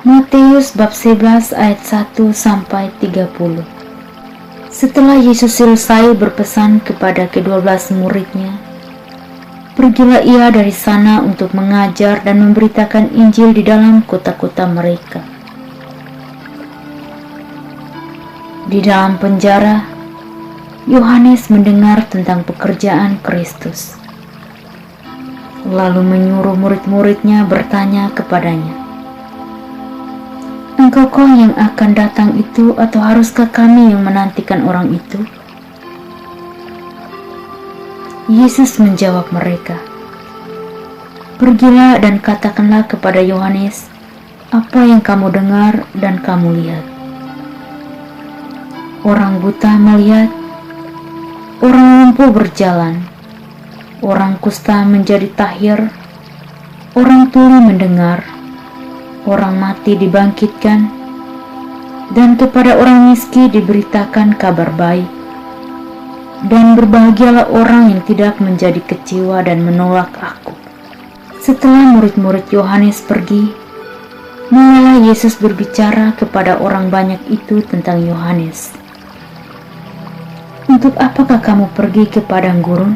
Matius bab 11 ayat 1 sampai 30. Setelah Yesus selesai berpesan kepada ke-12 muridnya, pergilah ia dari sana untuk mengajar dan memberitakan Injil di dalam kota-kota mereka. Di dalam penjara, Yohanes mendengar tentang pekerjaan Kristus, lalu menyuruh murid-muridnya bertanya kepadanya, "Engkaukah yang akan datang itu, atau haruskah kami yang menantikan orang itu?" Yesus menjawab mereka, "Pergilah dan katakanlah kepada Yohanes apa yang kamu dengar dan kamu lihat. Orang buta melihat, orang lumpuh berjalan, orang kusta menjadi tahir, orang tuli mendengar, orang mati dibangkitkan, dan kepada orang miskin diberitakan kabar baik. Dan berbahagialah orang yang tidak menjadi kecewa dan menolak Aku." Setelah murid-murid Yohanes pergi, mulailah Yesus berbicara kepada orang banyak itu tentang Yohanes. "Untuk apakah kamu pergi ke padang gurun?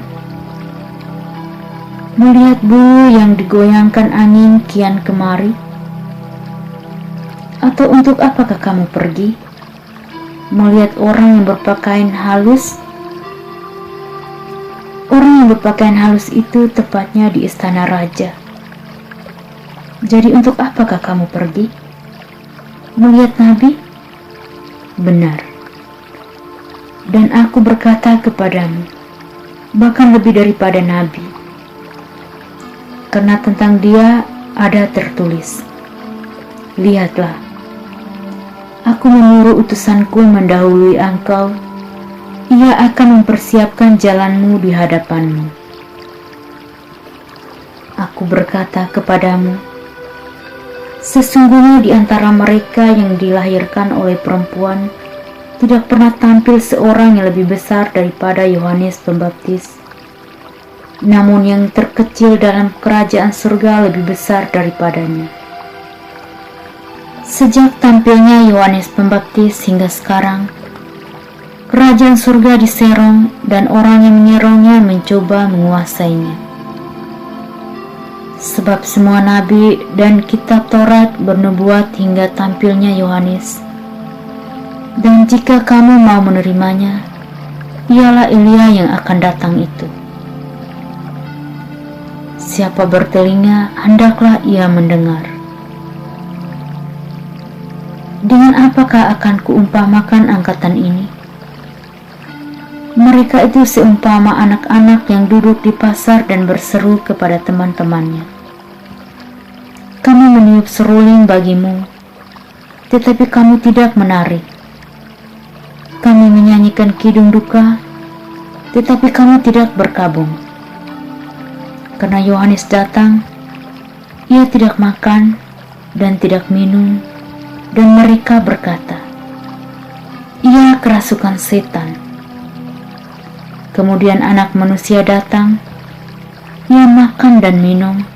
Melihat bulu yang digoyangkan angin kian kemari? Atau untuk apakah kamu pergi melihat orang yang berpakaian halus? Orang yang berpakaian halus itu tepatnya di istana raja. Jadi untuk apakah kamu pergi melihat nabi? Benar. Dan Aku berkata kepadamu, bahkan lebih daripada nabi. Karena tentang dia ada tertulis, 'Lihatlah, Aku menyuruh utusanku mendahului engkau, ia akan mempersiapkan jalanmu di hadapanmu.' Aku berkata kepadamu, sesungguhnya di antara mereka yang dilahirkan oleh perempuan, tidak pernah tampil seorang yang lebih besar daripada Yohanes Pembaptis. Namun yang terkecil dalam kerajaan surga lebih besar daripadanya. Sejak tampilnya Yohanes Pembaptis hingga sekarang, kerajaan surga diserong dan orang yang menyerongnya mencoba menguasainya. Sebab semua nabi dan kitab Taurat bernubuat hingga tampilnya Yohanes. Dan jika kamu mau menerimanya, ialah Elia yang akan datang itu. Siapa bertelinga, hendaklah ia mendengar. Dengan apakah akan kuumpamakan angkatan ini? Mereka itu seumpama anak-anak yang duduk di pasar dan berseru kepada teman-temannya, 'Kami meniup seruling bagimu, tetapi kamu tidak menari. Kami menyanyikan kidung duka, tetapi kamu tidak berkabung.' Karena Yohanes datang, ia tidak makan dan tidak minum, dan mereka berkata, 'Ia kerasukan setan.' Kemudian Anak Manusia datang, ia makan dan minum,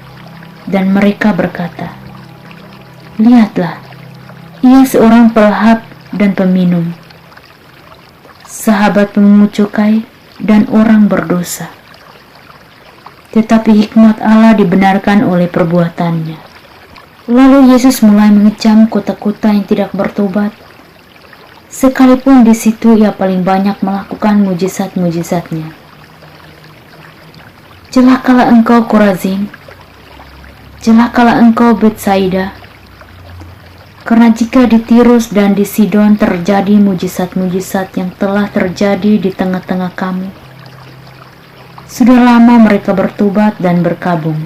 dan mereka berkata, 'Lihatlah, ia seorang pelahap dan peminum, sahabat pemungut cukai dan orang berdosa. Tetapi hikmat Allah dibenarkan oleh perbuatannya.' Lalu Yesus mulai mengecam kota-kota yang tidak bertobat, sekalipun di situ ia paling banyak melakukan mujizat-mujizatnya. 'Celakalah engkau Korazim, celakalah engkau Betsaida, karena jika di Tirus dan di Sidon terjadi mujizat-mujizat yang telah terjadi di tengah-tengah kamu, sudah lama mereka bertobat dan berkabung.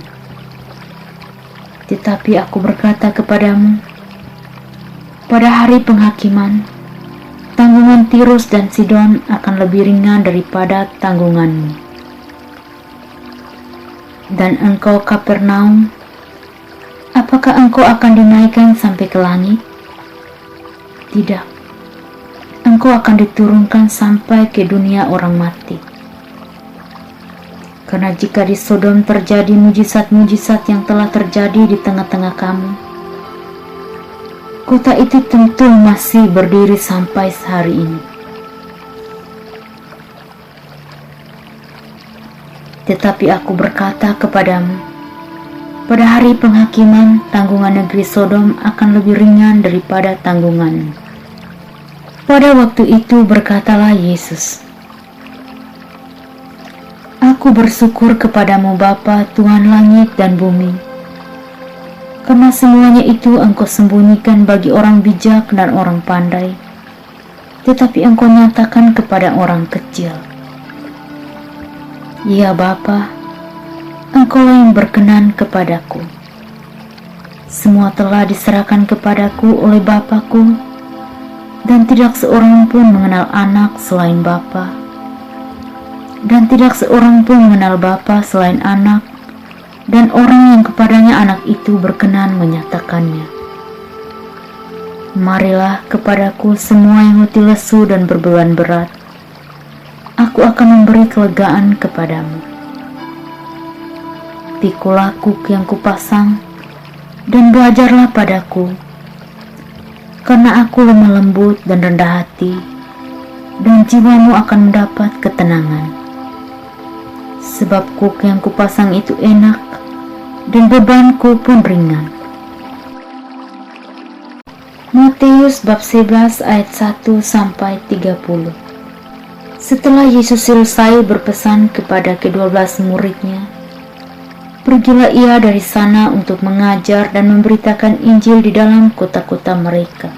Tetapi Aku berkata kepadamu, pada hari penghakiman, tanggungan Tirus dan Sidon akan lebih ringan daripada tanggunganmu. Dan engkau Kapernaum, apakah engkau akan dinaikkan sampai ke langit? Tidak, engkau akan diturunkan sampai ke dunia orang mati. Karena jika di Sodom terjadi mujizat-mujizat yang telah terjadi di tengah-tengah kamu, kota itu tentu masih berdiri sampai hari ini. Tetapi aku berkata kepadamu, pada hari penghakiman, tanggungan negeri Sodom akan lebih ringan daripada tanggunganmu. Pada waktu itu berkatalah Yesus, Aku bersyukur kepadamu Bapa, Tuhan langit dan bumi, karena semuanya itu Engkau sembunyikan bagi orang bijak dan orang pandai, tetapi Engkau nyatakan kepada orang kecil. Ya Bapa, Engkaulah yang berkenan kepadaku. Semua telah diserahkan kepadaku oleh Bapa-Ku, dan tidak seorang pun mengenal anak selain Bapa, dan tidak seorang pun mengenal Bapa selain anak, dan orang yang kepadanya anak itu berkenan menyatakannya. Marilah kepadaku semua yang letih lesu dan berbeban berat, aku akan memberi kelegaan kepadamu. Pikulah kuk yang kupasang, dan belajarlah padaku, karena aku lemah lembut dan rendah hati, dan jiwamu akan mendapat ketenangan. Sebab kuk yang kupasang itu enak, dan bebanku pun ringan. Matius bab 11 ayat 1-30. Setelah Yesus selesai berpesan kepada ke-12 muridnya, pergilah ia dari sana untuk mengajar dan memberitakan Injil di dalam kota-kota mereka.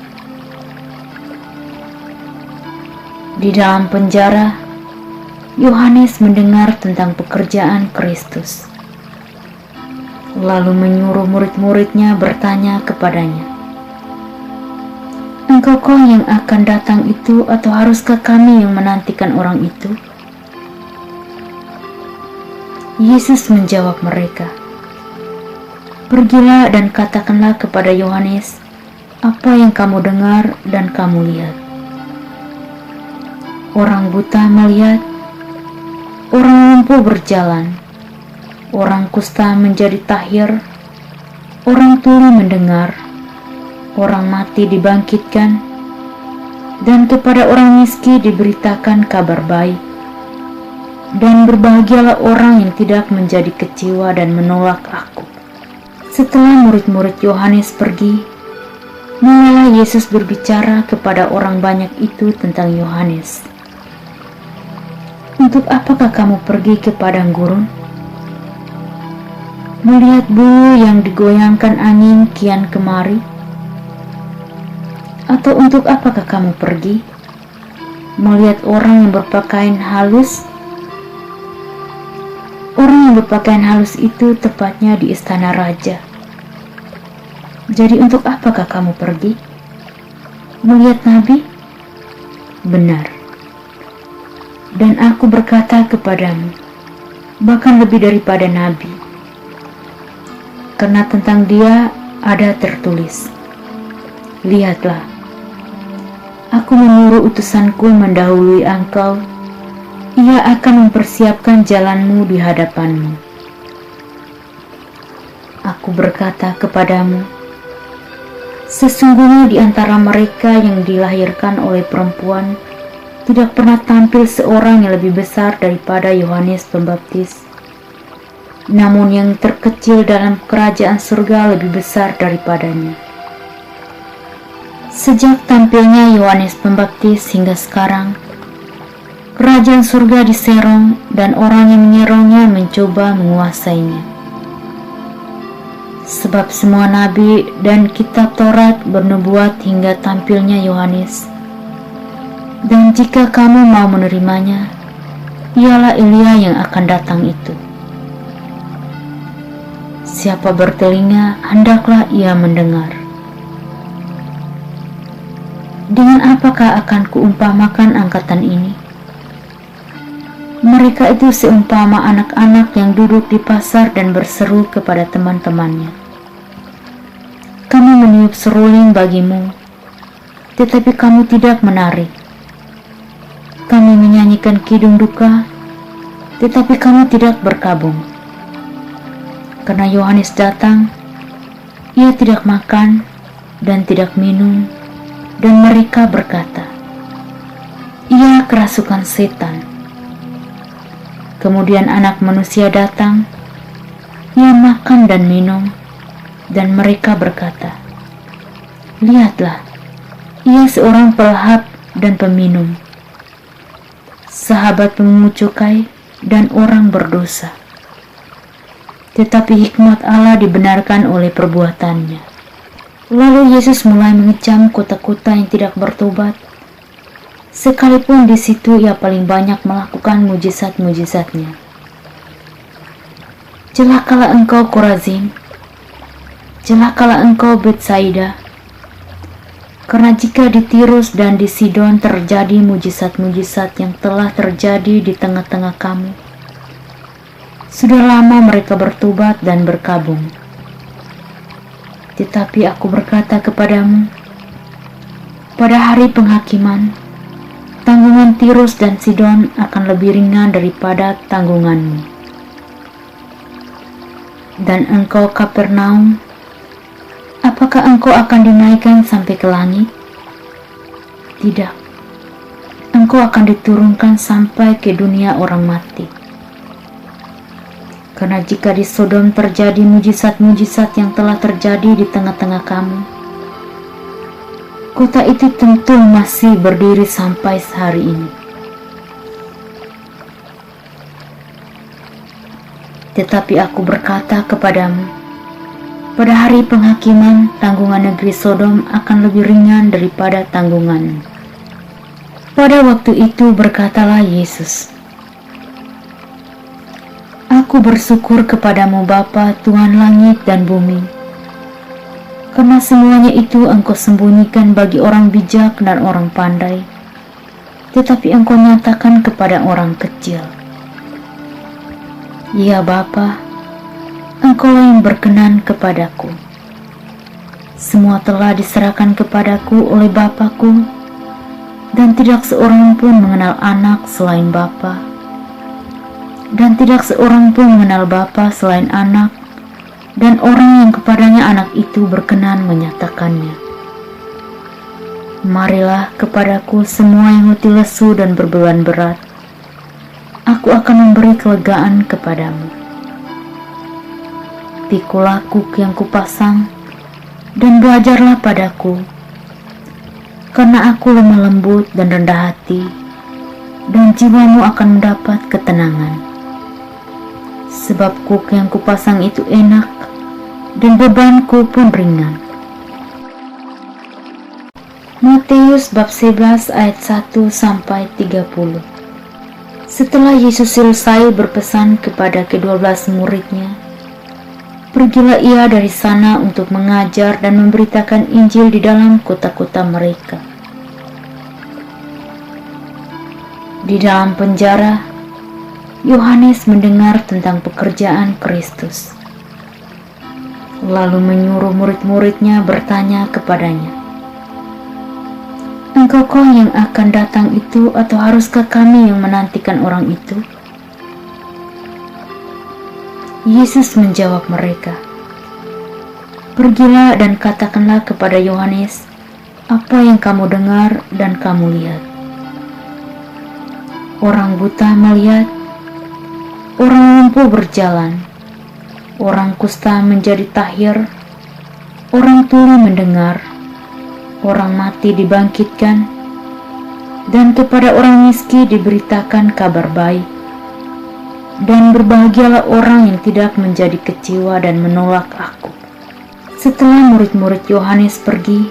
Di dalam penjara, Yohanes mendengar tentang pekerjaan Kristus, lalu menyuruh murid-muridnya bertanya kepadanya, Engkaukah yang akan datang itu, atau haruskah kami yang menantikan orang itu? Yesus menjawab mereka, Pergilah dan katakanlah kepada Yohanes apa yang kamu dengar dan kamu lihat. Orang buta melihat, orang lumpuh berjalan, orang kusta menjadi tahir, orang tuli mendengar, orang mati dibangkitkan, dan kepada orang miskin diberitakan kabar baik. Dan berbahagialah orang yang tidak menjadi kecewa dan menolak aku. Setelah murid-murid Yohanes pergi, mulailah Yesus berbicara kepada orang banyak itu tentang Yohanes. Untuk apakah kamu pergi ke padang gurun? Melihat bulu yang digoyangkan angin kian kemari? Atau untuk apakah kamu pergi melihat orang yang berpakaian halus? Orang yang berpakaian halus itu tepatnya di istana raja. Jadi untuk apakah kamu pergi melihat nabi? Benar. Dan aku berkata kepadamu, bahkan lebih daripada nabi. Karena tentang dia ada tertulis, lihatlah, aku menyuruh utusanku mendahului engkau, ia akan mempersiapkan jalanmu di hadapanmu. Aku berkata kepadamu, sesungguhnya di antara mereka yang dilahirkan oleh perempuan, tidak pernah tampil seorang yang lebih besar daripada Yohanes Pembaptis. Namun yang terkecil dalam kerajaan surga lebih besar daripadanya. Sejak tampilnya Yohanes Pembaptis hingga sekarang, kerajaan surga diserong dan orang yang menyerongnya mencoba menguasainya. Sebab semua nabi dan kitab Taurat bernubuat hingga tampilnya Yohanes. Dan jika kamu mau menerimanya, ialah Elia yang akan datang itu. Siapa bertelinga, hendaklah ia mendengar. Dengan apakah akan kuumpamakan angkatan ini? Mereka itu seumpama anak-anak yang duduk di pasar dan berseru kepada teman-temannya. Kami meniup seruling bagimu, tetapi kamu tidak menari. Kami menyanyikan kidung duka, tetapi kamu tidak berkabung. Karena Yohanes datang, ia tidak makan, dan tidak minum, dan mereka berkata, "Ia kerasukan setan." Kemudian Anak Manusia datang, ia makan dan minum, dan mereka berkata, "Lihatlah, ia seorang pelahap dan peminum, sahabat pemungut cukai dan orang berdosa." Tetapi hikmat Allah dibenarkan oleh perbuatannya. Lalu Yesus mulai mengecam kota-kota yang tidak bertobat, sekalipun di situ ia paling banyak melakukan mujizat-mujizatnya. "Celakalah engkau Korazim, celakalah engkau Betsaida, karena jika di Tirus dan di Sidon terjadi mujizat-mujizat yang telah terjadi di tengah-tengah kamu, sudah lama mereka bertobat dan berkabung. Tetapi aku berkata kepadamu, pada hari penghakiman, tanggungan Tirus dan Sidon akan lebih ringan daripada tanggunganmu. Dan engkau Kapernaum, apakah engkau akan dinaikkan sampai ke langit? Tidak, engkau akan diturunkan sampai ke dunia orang mati. Karena jika di Sodom terjadi mujizat-mujizat yang telah terjadi di tengah-tengah kamu, kota itu tentu masih berdiri sampai hari ini. Tetapi aku berkata kepadamu, pada hari penghakiman, tanggungan negeri Sodom akan lebih ringan daripada tanggunganmu." Pada waktu itu berkatalah Yesus, "Aku bersyukur kepadamu Bapa, Tuhan langit dan bumi, karena semuanya itu Engkau sembunyikan bagi orang bijak dan orang pandai, tetapi Engkau nyatakan kepada orang kecil. Ya Bapa, Engkaulah yang berkenan kepadaku. Semua telah diserahkan kepadaku oleh Bapa-Ku, dan tidak seorang pun mengenal anak selain Bapa, dan tidak seorang pun mengenal Bapa selain anak, dan orang yang kepadanya anak itu berkenan menyatakannya. Marilah kepadaku semua yang letih lesu dan berbeban berat, aku akan memberi kelegaan kepadamu. Pikulah kuk yang kupasang, dan belajarlah padaku, karena aku lemah lembut dan rendah hati, dan jiwamu akan mendapat ketenangan. Sebab kuk yang kupasang itu enak, dan bebanku pun ringan." Matius bab 11 ayat 1-30. Setelah Yesus selesai berpesan kepada ke-12 muridnya, pergilah ia dari sana untuk mengajar dan memberitakan Injil di dalam kota-kota mereka. Di dalam penjara, Yohanes mendengar tentang pekerjaan Kristus, lalu menyuruh murid-muridnya bertanya kepadanya, "Engkaukah yang akan datang itu, atau haruskah kami yang menantikan orang itu?" Yesus menjawab mereka, "Pergilah dan katakanlah kepada Yohanes apa yang kamu dengar dan kamu lihat. Orang buta melihat, orang lumpuh berjalan, orang kusta menjadi tahir, orang tuli mendengar, orang mati dibangkitkan, dan kepada orang miskin diberitakan kabar baik. Dan berbahagialah orang yang tidak menjadi kecewa dan menolak aku." Setelah murid-murid Yohanes pergi,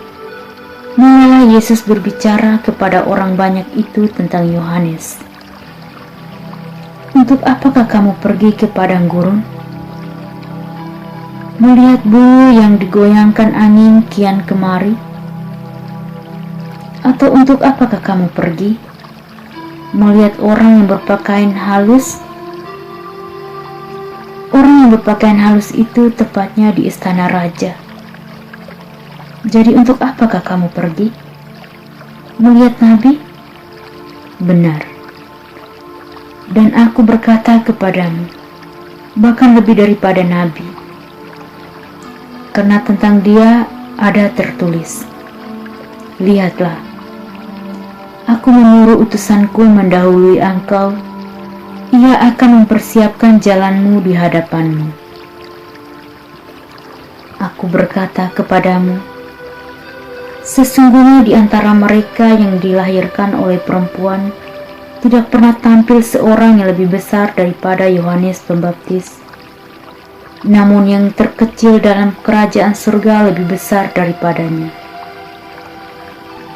mulailah Yesus berbicara kepada orang banyak itu tentang Yohanes. "Untuk apakah kamu pergi ke padang gurun? Melihat bulu yang digoyangkan angin kian kemari? Atau untuk apakah kamu pergi melihat orang yang berpakaian halus? Orang yang berpakaian halus itu tepatnya di istana raja. Jadi untuk apakah kamu pergi? Melihat nabi? Benar. Dan aku berkata kepadamu, bahkan lebih daripada nabi. Karena tentang dia ada tertulis, "Lihatlah, aku menyuruh utusanku mendahului engkau, ia akan mempersiapkan jalanmu di hadapanmu." Aku berkata kepadamu, sesungguhnya di antara mereka yang dilahirkan oleh perempuan, tidak pernah tampil seorang yang lebih besar daripada Yohanes Pembaptis. Namun yang terkecil dalam kerajaan surga lebih besar daripadanya.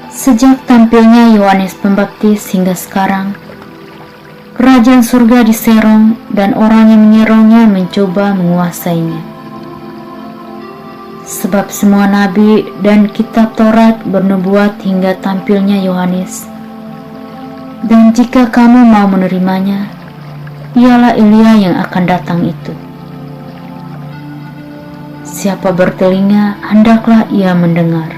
Sejak tampilnya Yohanes Pembaptis hingga sekarang, kerajaan surga diserong dan orang yang menyerongnya mencoba menguasainya. Sebab semua nabi dan kitab Taurat bernubuat hingga tampilnya Yohanes. Dan jika kamu mau menerimanya, ialah Elia yang akan datang itu. Siapa bertelinga, hendaklah ia mendengar.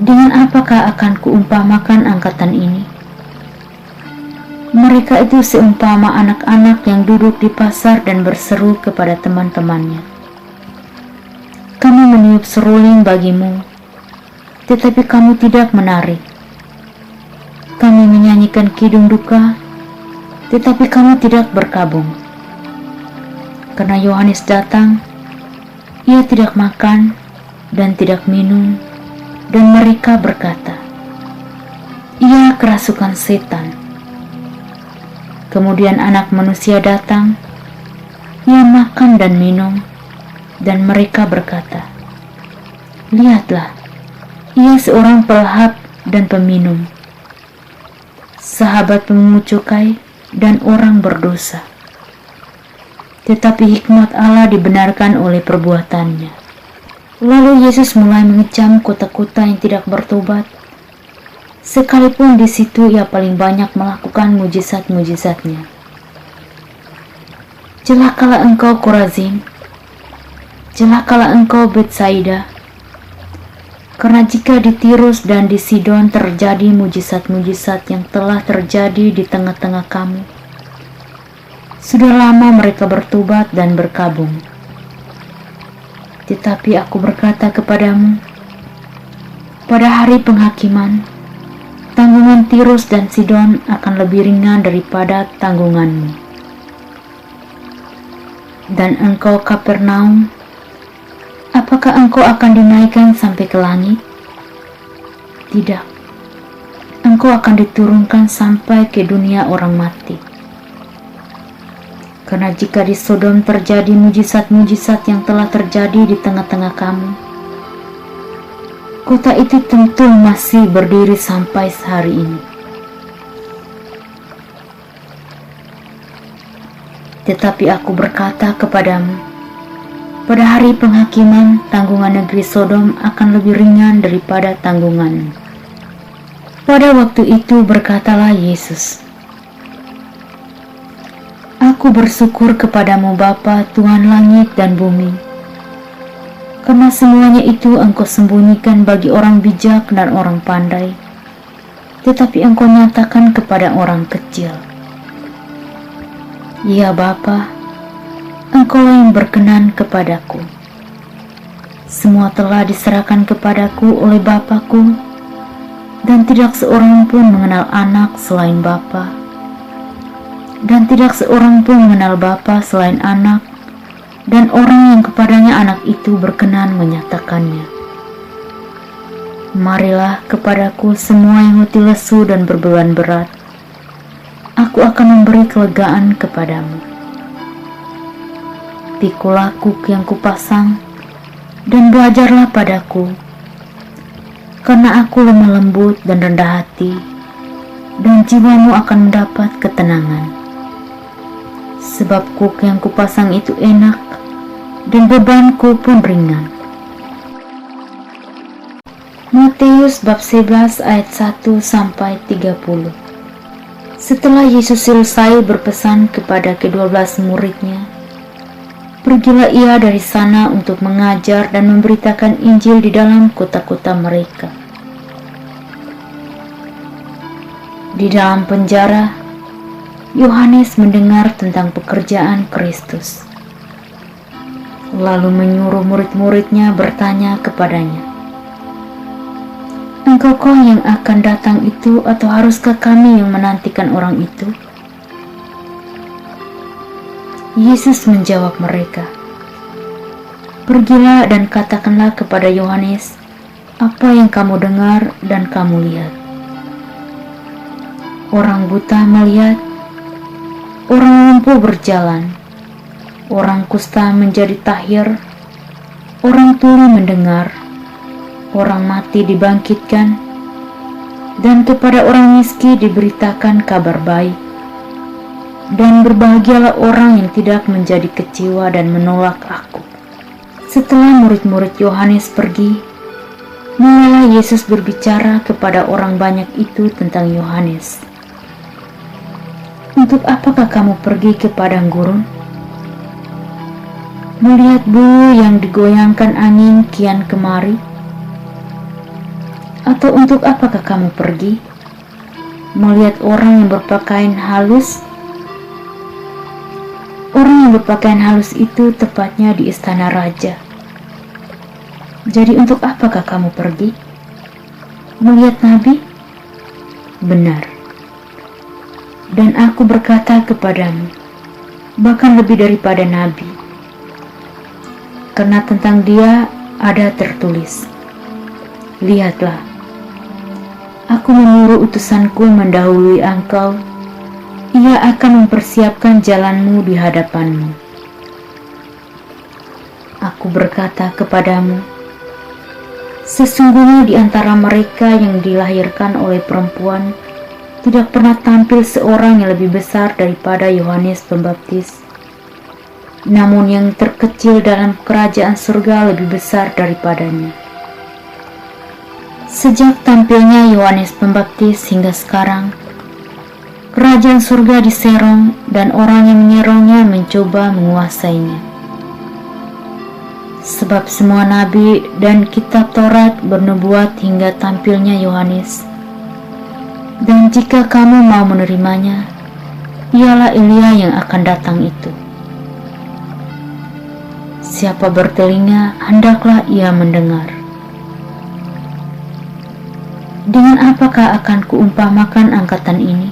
Dengan apakah akan kuumpamakan angkatan ini? Mereka itu seumpama anak-anak yang duduk di pasar dan berseru kepada teman-temannya. Kami meniup seruling bagimu, tetapi kamu tidak menari. Kami menyanyikan kidung duka, tetapi kamu tidak berkabung. Karena Yohanes datang, ia tidak makan dan tidak minum, dan mereka berkata, ia kerasukan setan. Kemudian Anak Manusia datang, ia makan dan minum, dan mereka berkata, lihatlah, ia seorang pelahap dan peminum, sahabat pemungut cukai dan orang berdosa. Tetapi hikmat Allah dibenarkan oleh perbuatannya. Lalu Yesus mulai mengecam kota-kota yang tidak bertobat, sekalipun di situ ia paling banyak melakukan mujizat-mujizatnya. Celakalah engkau Korazim, celakalah engkau Betsaida, karena jika di Tirus dan di Sidon terjadi mujizat-mujizat yang telah terjadi di tengah-tengah kamu, sudah lama mereka bertobat dan berkabung. Tetapi aku berkata kepadamu, pada hari penghakiman, tanggungan Tirus dan Sidon akan lebih ringan daripada tanggunganmu. Dan engkau Kapernaum, apakah engkau akan dinaikkan sampai ke langit? Tidak, engkau akan diturunkan sampai ke dunia orang mati. Karena jika di Sodom terjadi mujizat-mujizat yang telah terjadi di tengah-tengah kamu, kota itu tentu masih berdiri sampai hari ini. Tetapi aku berkata kepadamu, pada hari penghakiman, tanggungan negeri Sodom akan lebih ringan daripada tanggunganmu. Pada waktu itu berkatalah Yesus, aku bersyukur kepadamu Bapa, Tuhan langit dan bumi, karena semuanya itu engkau sembunyikan bagi orang bijak dan orang pandai, tetapi engkau nyatakan kepada orang kecil. Ya Bapa, engkau yang berkenan kepadaku. Semua telah diserahkan kepadaku oleh Bapa-Ku, dan tidak seorang pun mengenal anak selain Bapa, dan tidak seorang pun mengenal Bapa selain anak, dan orang yang kepadanya anak itu berkenan menyatakannya. Marilah kepadaku semua yang letih lesu dan berbeban berat, aku akan memberi kelegaan kepadamu. Pikulah kuk yang kupasang, dan belajarlah padaku, karena aku lemah lembut dan rendah hati, dan jiwamu akan mendapat ketenangan. Sebab kuk yang kupasang itu enak, dan bebanku pun ringan. Matius bab 11 ayat 1-30. Setelah Yesus selesai berpesan kepada ke-12 muridnya, pergilah ia dari sana untuk mengajar dan memberitakan Injil di dalam kota-kota mereka. Di dalam penjara, Yohanes mendengar tentang pekerjaan Kristus. lalu menyuruh murid-muridnya bertanya kepadanya, "Engkaukah yang akan datang itu, atau haruskah kami yang menantikan orang itu?" Yesus menjawab mereka, "Pergilah dan katakanlah kepada Yohanes apa yang kamu dengar dan kamu lihat. Orang buta melihat, orang lumpuh berjalan, orang kusta menjadi tahir, orang tuli mendengar, orang mati dibangkitkan, dan kepada orang miskin diberitakan kabar baik. Dan berbahagialah orang yang tidak menjadi kecewa dan menolak Aku." Setelah murid-murid Yohanes pergi, mulailah Yesus berbicara kepada orang banyak itu tentang Yohanes. "Untuk apakah kamu pergi ke padang gurun? Melihat bulu yang digoyangkan angin kian kemari? Atau untuk apakah kamu pergi melihat orang yang berpakaian halus? Orang yang berpakaian halus itu tepatnya di istana raja. Jadi untuk apakah kamu pergi? Melihat nabi? Benar. Dan Aku berkata kepadamu, bahkan lebih daripada nabi. Karena tentang dia ada tertulis, 'Lihatlah, Aku menyuruh utusanku mendahului engkau, ia akan mempersiapkan jalanmu di hadapanmu.' Aku berkata kepadamu, sesungguhnya di antara mereka yang dilahirkan oleh perempuan tidak pernah tampil seorang yang lebih besar daripada Yohanes Pembaptis. Namun yang terkecil dalam kerajaan surga lebih besar daripadanya. Sejak tampilnya Yohanes Pembaptis hingga sekarang, kerajaan surga diserong dan orang yang menyerongnya mencoba menguasainya. Sebab semua nabi dan kitab Taurat bernubuat hingga tampilnya Yohanes. Dan jika kamu mau menerimanya, ialah Elia yang akan datang itu. Siapa bertelinga, hendaklah ia mendengar. Dengan apakah akan kuumpamakan angkatan ini?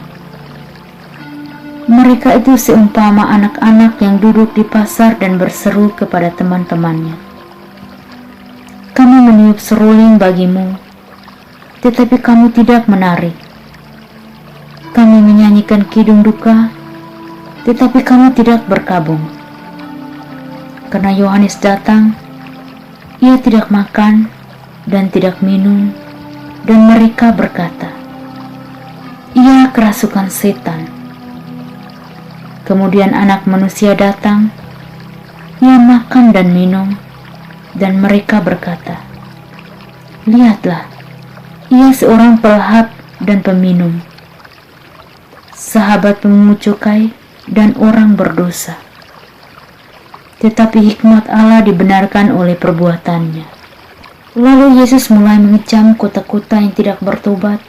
Mereka itu seumpama anak-anak yang duduk di pasar dan berseru kepada teman-temannya, "Kami meniup seruling bagimu, tetapi kamu tidak menari. Kami menyanyikan kidung duka, tetapi kamu tidak berkabung." Karena Yohanes datang, ia tidak makan dan tidak minum, dan mereka berkata, "Ia kerasukan setan." Kemudian Anak Manusia datang, ia makan dan minum, dan mereka berkata, "Lihatlah, ia seorang pelahap dan peminum, sahabat pemungut cukai dan orang berdosa." Tetapi hikmat Allah dibenarkan oleh perbuatannya. Lalu Yesus mulai mengecam kota-kota yang tidak bertobat,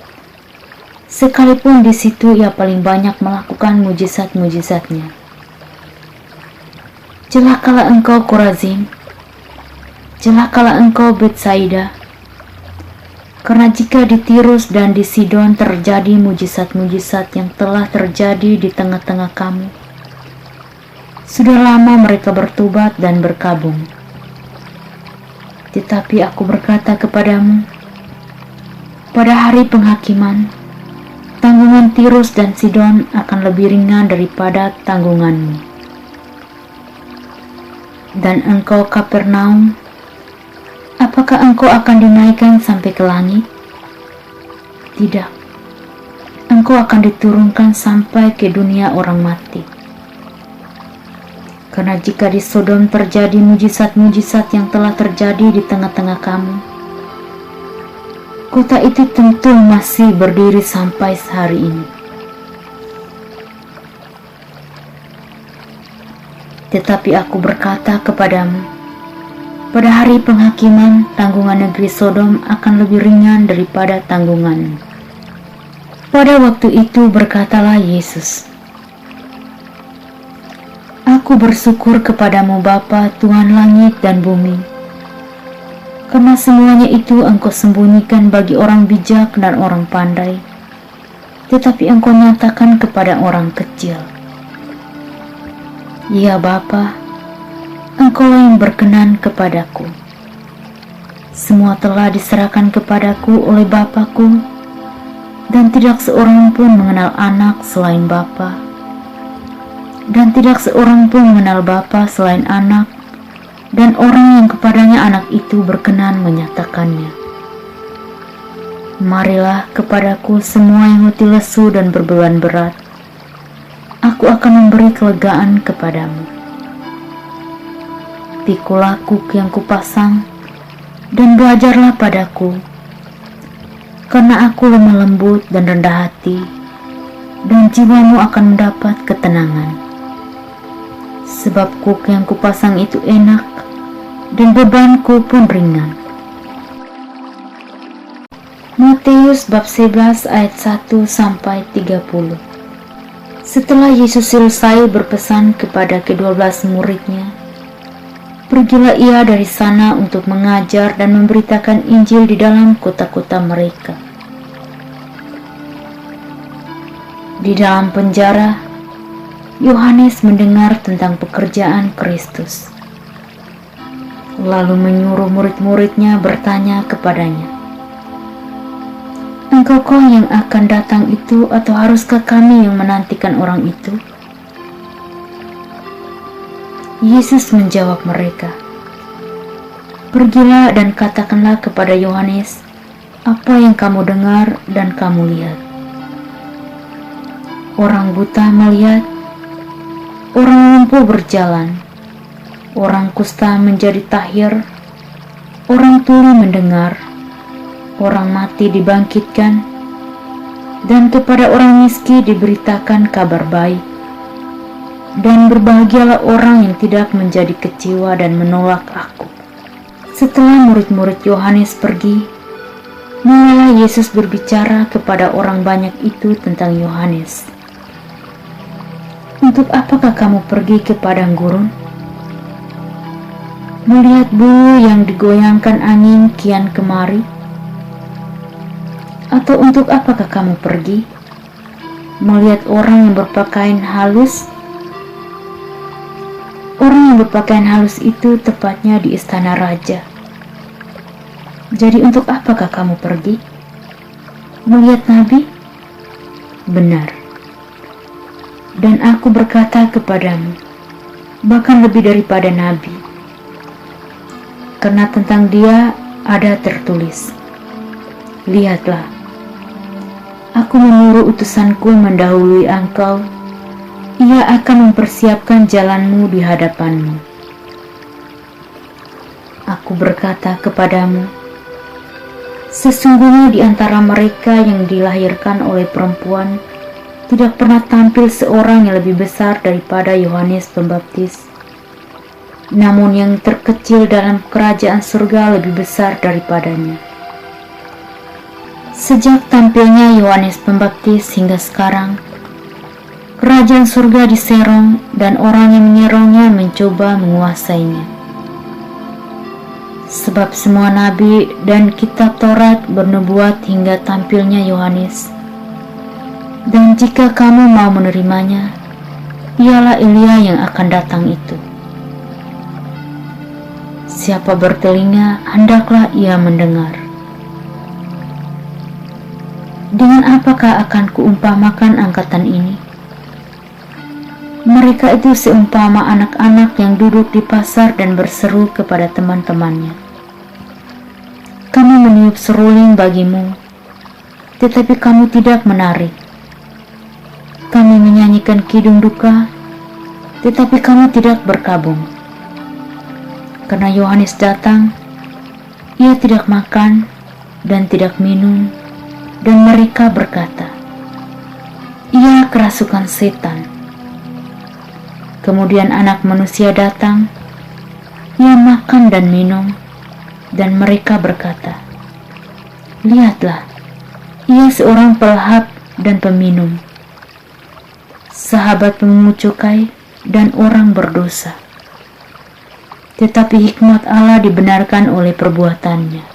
sekalipun di situ ia paling banyak melakukan mujizat-mujizatnya. "Celakalah engkau Korazim, celakalah engkau Betsaida, karena jika di Tirus dan di Sidon terjadi mujizat-mujizat yang telah terjadi di tengah-tengah kamu, sudah lama mereka bertobat dan berkabung. Tetapi Aku berkata kepadamu, pada hari penghakiman, tanggungan Tirus dan Sidon akan lebih ringan daripada tanggunganmu. Dan engkau Kapernaum, apakah engkau akan dinaikkan sampai ke langit? Tidak, engkau akan diturunkan sampai ke dunia orang mati. Karena jika di Sodom terjadi mujizat-mujizat yang telah terjadi di tengah-tengah kamu, kota itu tentu masih berdiri sampai hari ini. Tetapi Aku berkata kepadamu, pada hari penghakiman, tanggungan negeri Sodom akan lebih ringan daripada tanggunganmu." Pada waktu itu berkatalah Yesus, Aku bersyukur kepadamu Bapa, Tuhan langit dan bumi, karena semuanya itu Engkau sembunyikan bagi orang bijak dan orang pandai, tetapi Engkau nyatakan kepada orang kecil. Ya Bapa, Engkau yang berkenan kepadaku. Semua telah diserahkan kepadaku oleh Bapa-Ku, dan tidak seorang pun mengenal anak selain Bapa, dan tidak seorang pun mengenal Bapa selain anak, dan orang yang kepadanya anak itu berkenan menyatakannya. Marilah kepadaku semua yang letih lesu dan berbeban berat, aku akan memberi kelegaan kepadamu. Pikulah kuk yang kupasang, dan belajarlah padaku, karena aku lemah lembut dan rendah hati, dan jiwamu akan mendapat ketenangan. Sebab kuk yang kupasang itu enak, dan bebanku pun ringan. Matius bab 11 ayat 1-30. Setelah Yesus selesai berpesan kepada ke-12 muridnya, pergilah ia dari sana untuk mengajar dan memberitakan Injil di dalam kota-kota mereka. Di dalam penjara, Yohanes mendengar tentang pekerjaan Kristus, lalu menyuruh murid-muridnya bertanya kepadanya, "Engkaukah yang akan datang itu, atau haruskah kami yang menantikan orang itu?" Yesus menjawab mereka, "Pergilah dan katakanlah kepada Yohanes apa yang kamu dengar dan kamu lihat. Orang buta melihat, orang lumpuh berjalan, orang kusta menjadi tahir, orang tuli mendengar, orang mati dibangkitkan, dan kepada orang miskin diberitakan kabar baik. Dan berbahagialah orang yang tidak menjadi kecewa dan menolak aku." Setelah murid-murid Yohanes pergi, mulailah Yesus berbicara kepada orang banyak itu tentang Yohanes. "Untuk apakah kamu pergi ke padang gurun? Melihat bulu yang digoyangkan angin kian kemari? Atau untuk apakah kamu pergi melihat orang yang berpakaian halus? Orang yang berpakaian halus itu tepatnya di istana raja. Jadi untuk apakah kamu pergi? Melihat nabi? Benar. Dan aku berkata kepadamu, bahkan lebih daripada nabi. Karena tentang dia ada tertulis, lihatlah, aku menyuruh utusanku mendahului engkau, ia akan mempersiapkan jalanmu di hadapanmu. Aku berkata kepadamu, sesungguhnya di antara mereka yang dilahirkan oleh perempuan, tidak pernah tampil seorang yang lebih besar daripada Yohanes Pembaptis. Namun yang terkecil dalam kerajaan surga lebih besar daripadanya. Sejak tampilnya Yohanes Pembaptis hingga sekarang, kerajaan surga diserong dan orang yang menyerongnya mencoba menguasainya. Sebab semua nabi dan kitab Taurat bernubuat hingga tampilnya Yohanes. Dan jika kamu mau menerimanya, ialah Elia yang akan datang itu. Siapa bertelinga, hendaklah ia mendengar. Dengan apakah akan kuumpamakan angkatan ini? Mereka itu seumpama anak-anak yang duduk di pasar dan berseru kepada teman-temannya, "Kami meniup seruling bagimu, tetapi kamu tidak menari. Kami menyanyikan kidung duka, tetapi kamu tidak berkabung." Karena Yohanes datang, ia tidak makan dan tidak minum, dan mereka berkata, "Ia kerasukan setan." Kemudian Anak Manusia datang, ia makan dan minum, dan mereka berkata, "Lihatlah, ia seorang pelahap dan peminum, sahabat pemungut cukai dan orang berdosa. Tetapi hikmat Allah dibenarkan oleh perbuatannya.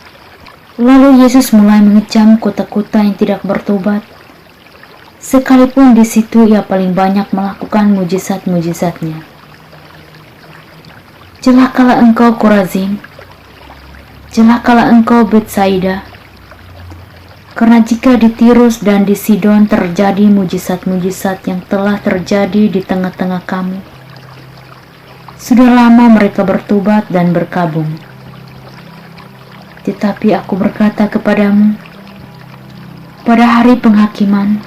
Lalu Yesus mulai mengecam kota-kota yang tidak bertobat, sekalipun di situ ia paling banyak melakukan mujizat-mujizatnya. Celakalah engkau Korazim, celakalah engkau Betsaida, karena jika di Tirus dan di Sidon terjadi mujizat-mujizat yang telah terjadi di tengah-tengah kamu, sudah lama mereka bertobat dan berkabung. Tetapi aku berkata kepadamu, pada hari penghakiman,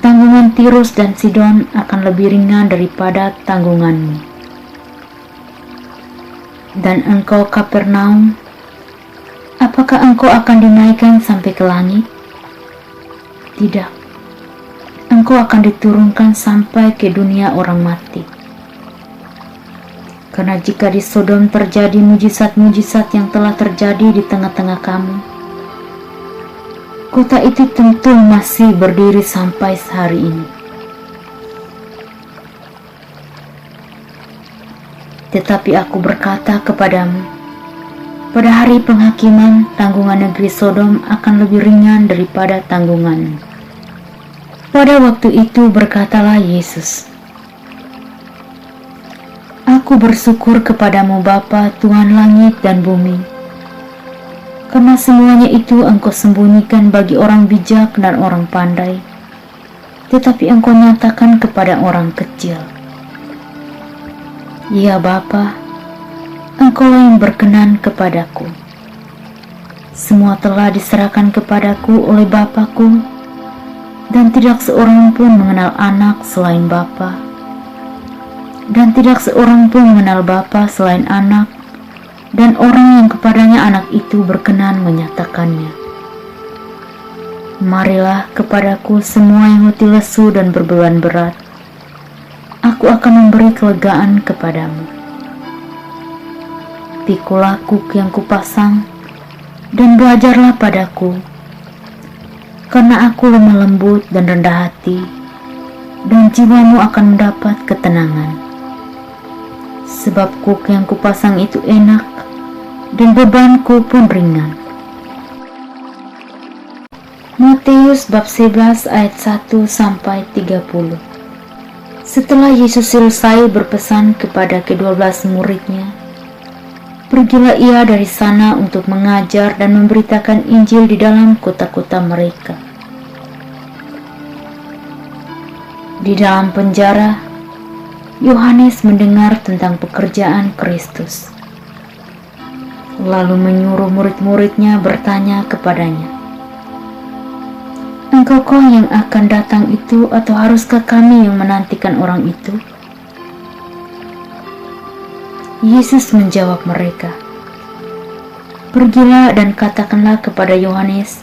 tanggungan Tirus dan Sidon akan lebih ringan daripada tanggunganmu. Dan engkau Kapernaum, apakah engkau akan dinaikkan sampai ke langit? Tidak, engkau akan diturunkan sampai ke dunia orang mati. Karena jika di Sodom terjadi mujizat-mujizat yang telah terjadi di tengah-tengah kamu, kota itu tentu masih berdiri sampai hari ini. Tetapi aku berkata kepadamu, pada hari penghakiman, tanggungan negeri Sodom akan lebih ringan daripada tanggunganmu. Pada waktu itu berkatalah Yesus, Aku bersyukur kepadamu Bapa, Tuhan langit dan bumi, karena semuanya itu Engkau sembunyikan bagi orang bijak dan orang pandai, tetapi Engkau nyatakan kepada orang kecil. Ya Bapa, Engkaulah yang berkenan kepadaku. Semua telah diserahkan kepadaku oleh Bapa-Ku, dan tidak seorang pun mengenal anak selain Bapa, dan tidak seorang pun mengenal Bapa selain anak, dan orang yang kepadanya anak itu berkenan menyatakannya. Marilah kepadaku semua yang letih lesu dan berbeban berat, aku akan memberi kelegaan kepadamu. Pikulah kuk yang kupasang, dan belajarlah padaku, karena aku lemah lembut dan rendah hati, dan jiwamu akan mendapat ketenangan. Sebab kuk yang kupasang itu enak, dan bebanku pun ringan. Matius bab 11 ayat 1-30. Setelah Yesus selesai berpesan kepada ke-12 muridnya, pergilah ia dari sana untuk mengajar dan memberitakan Injil di dalam kota-kota mereka. Di dalam penjara, Yohanes mendengar tentang pekerjaan Kristus, lalu menyuruh murid-muridnya bertanya kepadanya, Engkaukah yang akan datang itu, atau haruskah kami yang menantikan orang itu? Yesus menjawab mereka, Pergilah dan katakanlah kepada Yohanes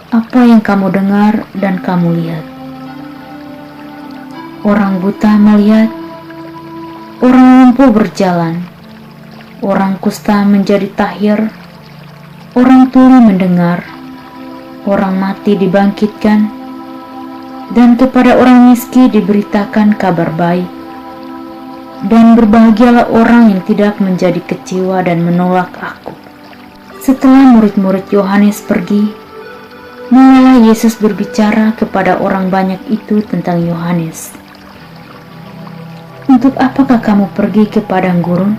apa yang kamu dengar dan kamu lihat. Orang buta melihat, orang lumpuh berjalan, orang kusta menjadi tahir, orang tuli mendengar, orang mati dibangkitkan, dan kepada orang miskin diberitakan kabar baik. Dan berbahagialah orang yang tidak menjadi kecewa dan menolak aku. Setelah murid-murid Yohanes pergi, mulailah Yesus berbicara kepada orang banyak itu tentang Yohanes. Untuk apakah kamu pergi ke padang gurun?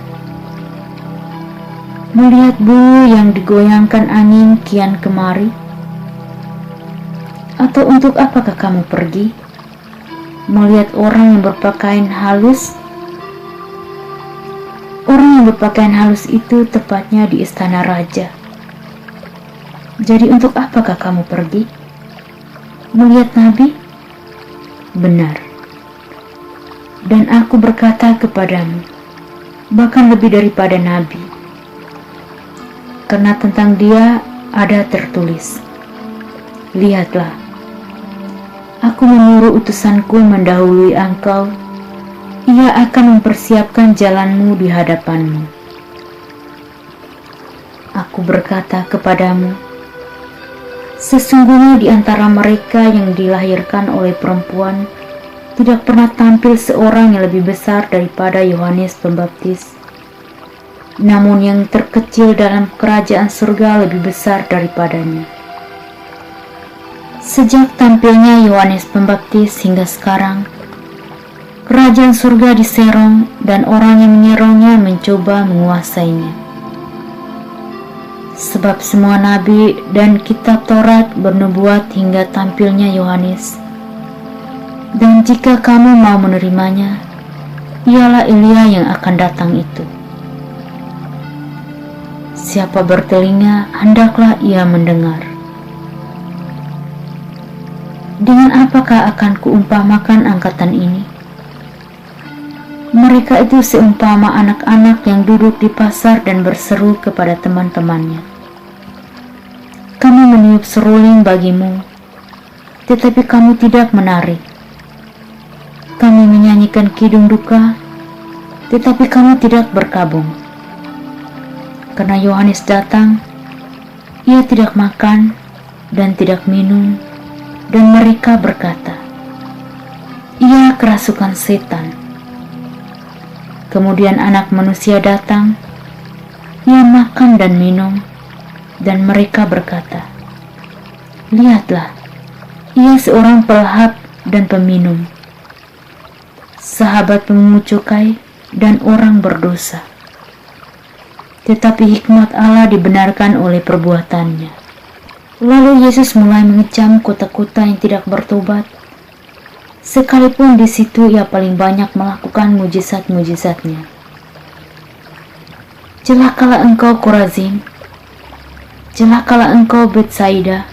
Melihat bulu yang digoyangkan angin kian kemari? Atau untuk apakah kamu pergi? Melihat orang yang berpakaian halus? Orang yang berpakaian halus itu tepatnya di istana raja. Jadi untuk apakah kamu pergi? Melihat nabi? Benar. Dan aku berkata kepadamu, bahkan lebih daripada nabi. Karena tentang dia ada tertulis, lihatlah, aku menyuruh utusanku mendahului engkau, ia akan mempersiapkan jalanmu di hadapanmu. Aku berkata kepadamu, sesungguhnya di antara mereka yang dilahirkan oleh perempuan Tidak pernah tampil seorang yang lebih besar daripada Yohanes Pembaptis. Namun yang terkecil dalam kerajaan surga lebih besar daripadanya. Sejak tampilnya Yohanes Pembaptis hingga sekarang, kerajaan surga diserong dan orang yang menyerongnya mencoba menguasainya. Sebab semua nabi dan kitab Taurat bernubuat hingga tampilnya Yohanes. Dan jika kamu mau menerimanya, ialah Elia yang akan datang itu. Siapa bertelinga, hendaklah ia mendengar. Dengan apakah akan kuumpamakan angkatan ini? Mereka itu seumpama anak-anak yang duduk di pasar dan berseru kepada teman-temannya. Kami meniup seruling bagimu, tetapi kamu tidak menari. Kami menyanyikan kidung duka, tetapi kamu tidak berkabung. Karena Yohanes datang, ia tidak makan dan tidak minum, dan mereka berkata, ia kerasukan setan. Kemudian Anak Manusia datang, ia makan dan minum, dan mereka berkata, lihatlah, ia seorang pelahap dan peminum, sahabat pemungut cukai dan orang berdosa. Tetapi hikmat Allah dibenarkan oleh perbuatannya. Lalu Yesus mulai mengecam kota-kota yang tidak bertobat, sekalipun di situ ia paling banyak melakukan mujizat-mujizatnya. Celakalah engkau Korazim, celakalah engkau Betsaida,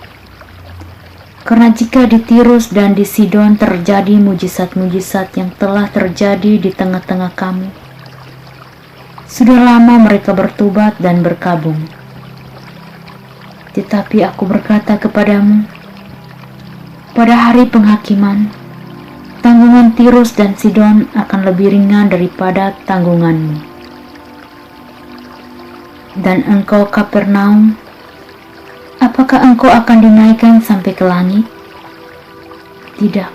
karena jika di Tirus dan di Sidon terjadi mujizat-mujizat yang telah terjadi di tengah-tengah kamu, sudah lama mereka bertobat dan berkabung. Tetapi aku berkata kepadamu, pada hari penghakiman, tanggungan Tirus dan Sidon akan lebih ringan daripada tanggunganmu. Dan engkau Kapernaum, apakah engkau akan dinaikkan sampai ke langit? Tidak,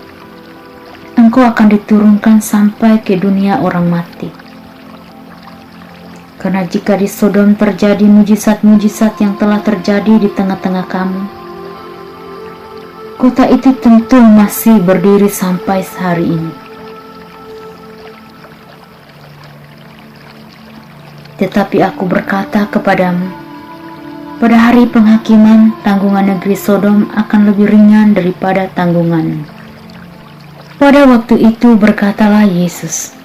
engkau akan diturunkan sampai ke dunia orang mati. Karena jika di Sodom terjadi mujizat-mujizat yang telah terjadi di tengah-tengah kamu, kota itu tentu masih berdiri sampai hari ini. Tetapi aku berkata kepadamu, pada hari penghakiman, tanggungan negeri Sodom akan lebih ringan daripada tanggunganmu. Pada waktu itu berkatalah Yesus,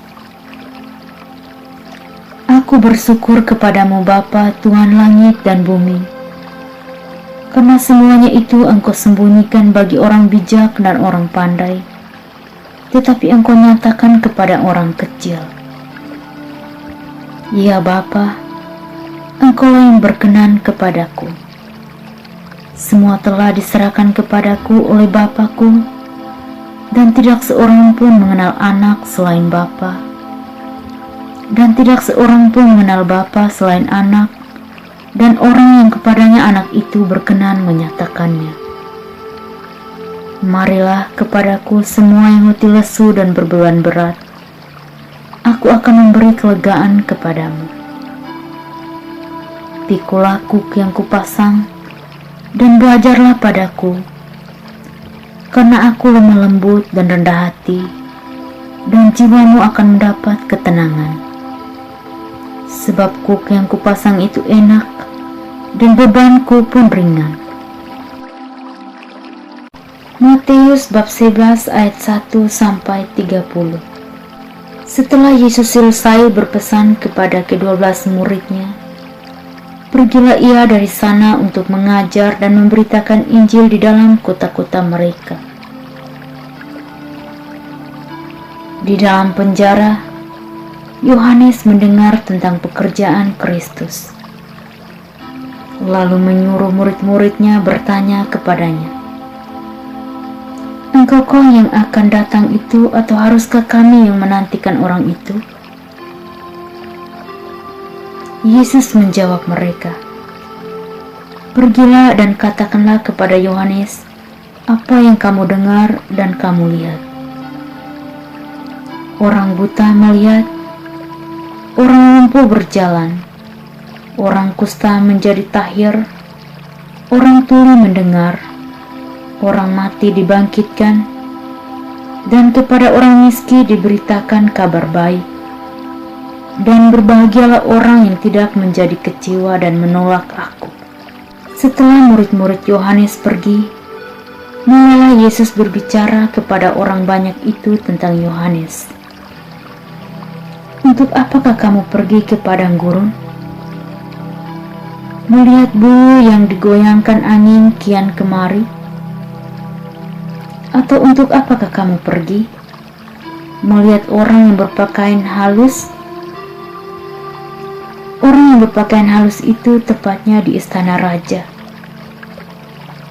aku bersyukur kepadamu Bapa, Tuhan langit dan bumi, karena semuanya itu engkau sembunyikan bagi orang bijak dan orang pandai, tetapi engkau nyatakan kepada orang kecil. Ya Bapa, engkau yang berkenan kepadaku. Semua telah diserahkan kepadaku oleh Bapa-Ku, dan tidak seorang pun mengenal anak selain Bapa, dan tidak seorang pun mengenal Bapa selain anak, dan orang yang kepadanya anak itu berkenan menyatakannya. Marilah kepadaku semua yang letih lesu dan berbeban berat, aku akan memberi kelegaan kepadamu. Pikulah kuk yang kupasang, dan belajarlah padaku, karena aku lemah lembut dan rendah hati, dan jiwamu akan mendapat ketenangan. Sebab kuk yang kupasang itu enak, dan bebanku pun ringan. Matius bab 11 ayat 1-30. Setelah Yesus selesai berpesan kepada ke-12 muridnya, pergilah ia dari sana untuk mengajar dan memberitakan Injil di dalam kota-kota mereka. Di dalam penjara, Yohanes mendengar tentang pekerjaan Kristus, lalu menyuruh murid-muridnya bertanya kepadanya, engkau yang akan datang itu, atau haruskah kami yang menantikan orang itu? Yesus menjawab mereka, pergilah dan katakanlah kepada Yohanes apa yang kamu dengar dan kamu lihat. orang buta melihat, orang lumpuh berjalan, orang kusta menjadi tahir, orang tuli mendengar, orang mati dibangkitkan, dan kepada orang miskin diberitakan kabar baik. Dan berbahagialah orang yang tidak menjadi kecewa dan menolak aku. Setelah murid-murid Yohanes pergi, mulailah Yesus berbicara kepada orang banyak itu tentang Yohanes. Untuk apakah kamu pergi ke padang gurun? Melihat bulu yang digoyangkan angin kian kemari? Atau untuk apakah kamu pergi? Melihat orang yang berpakaian halus? Orang yang berpakaian halus itu tepatnya di istana raja.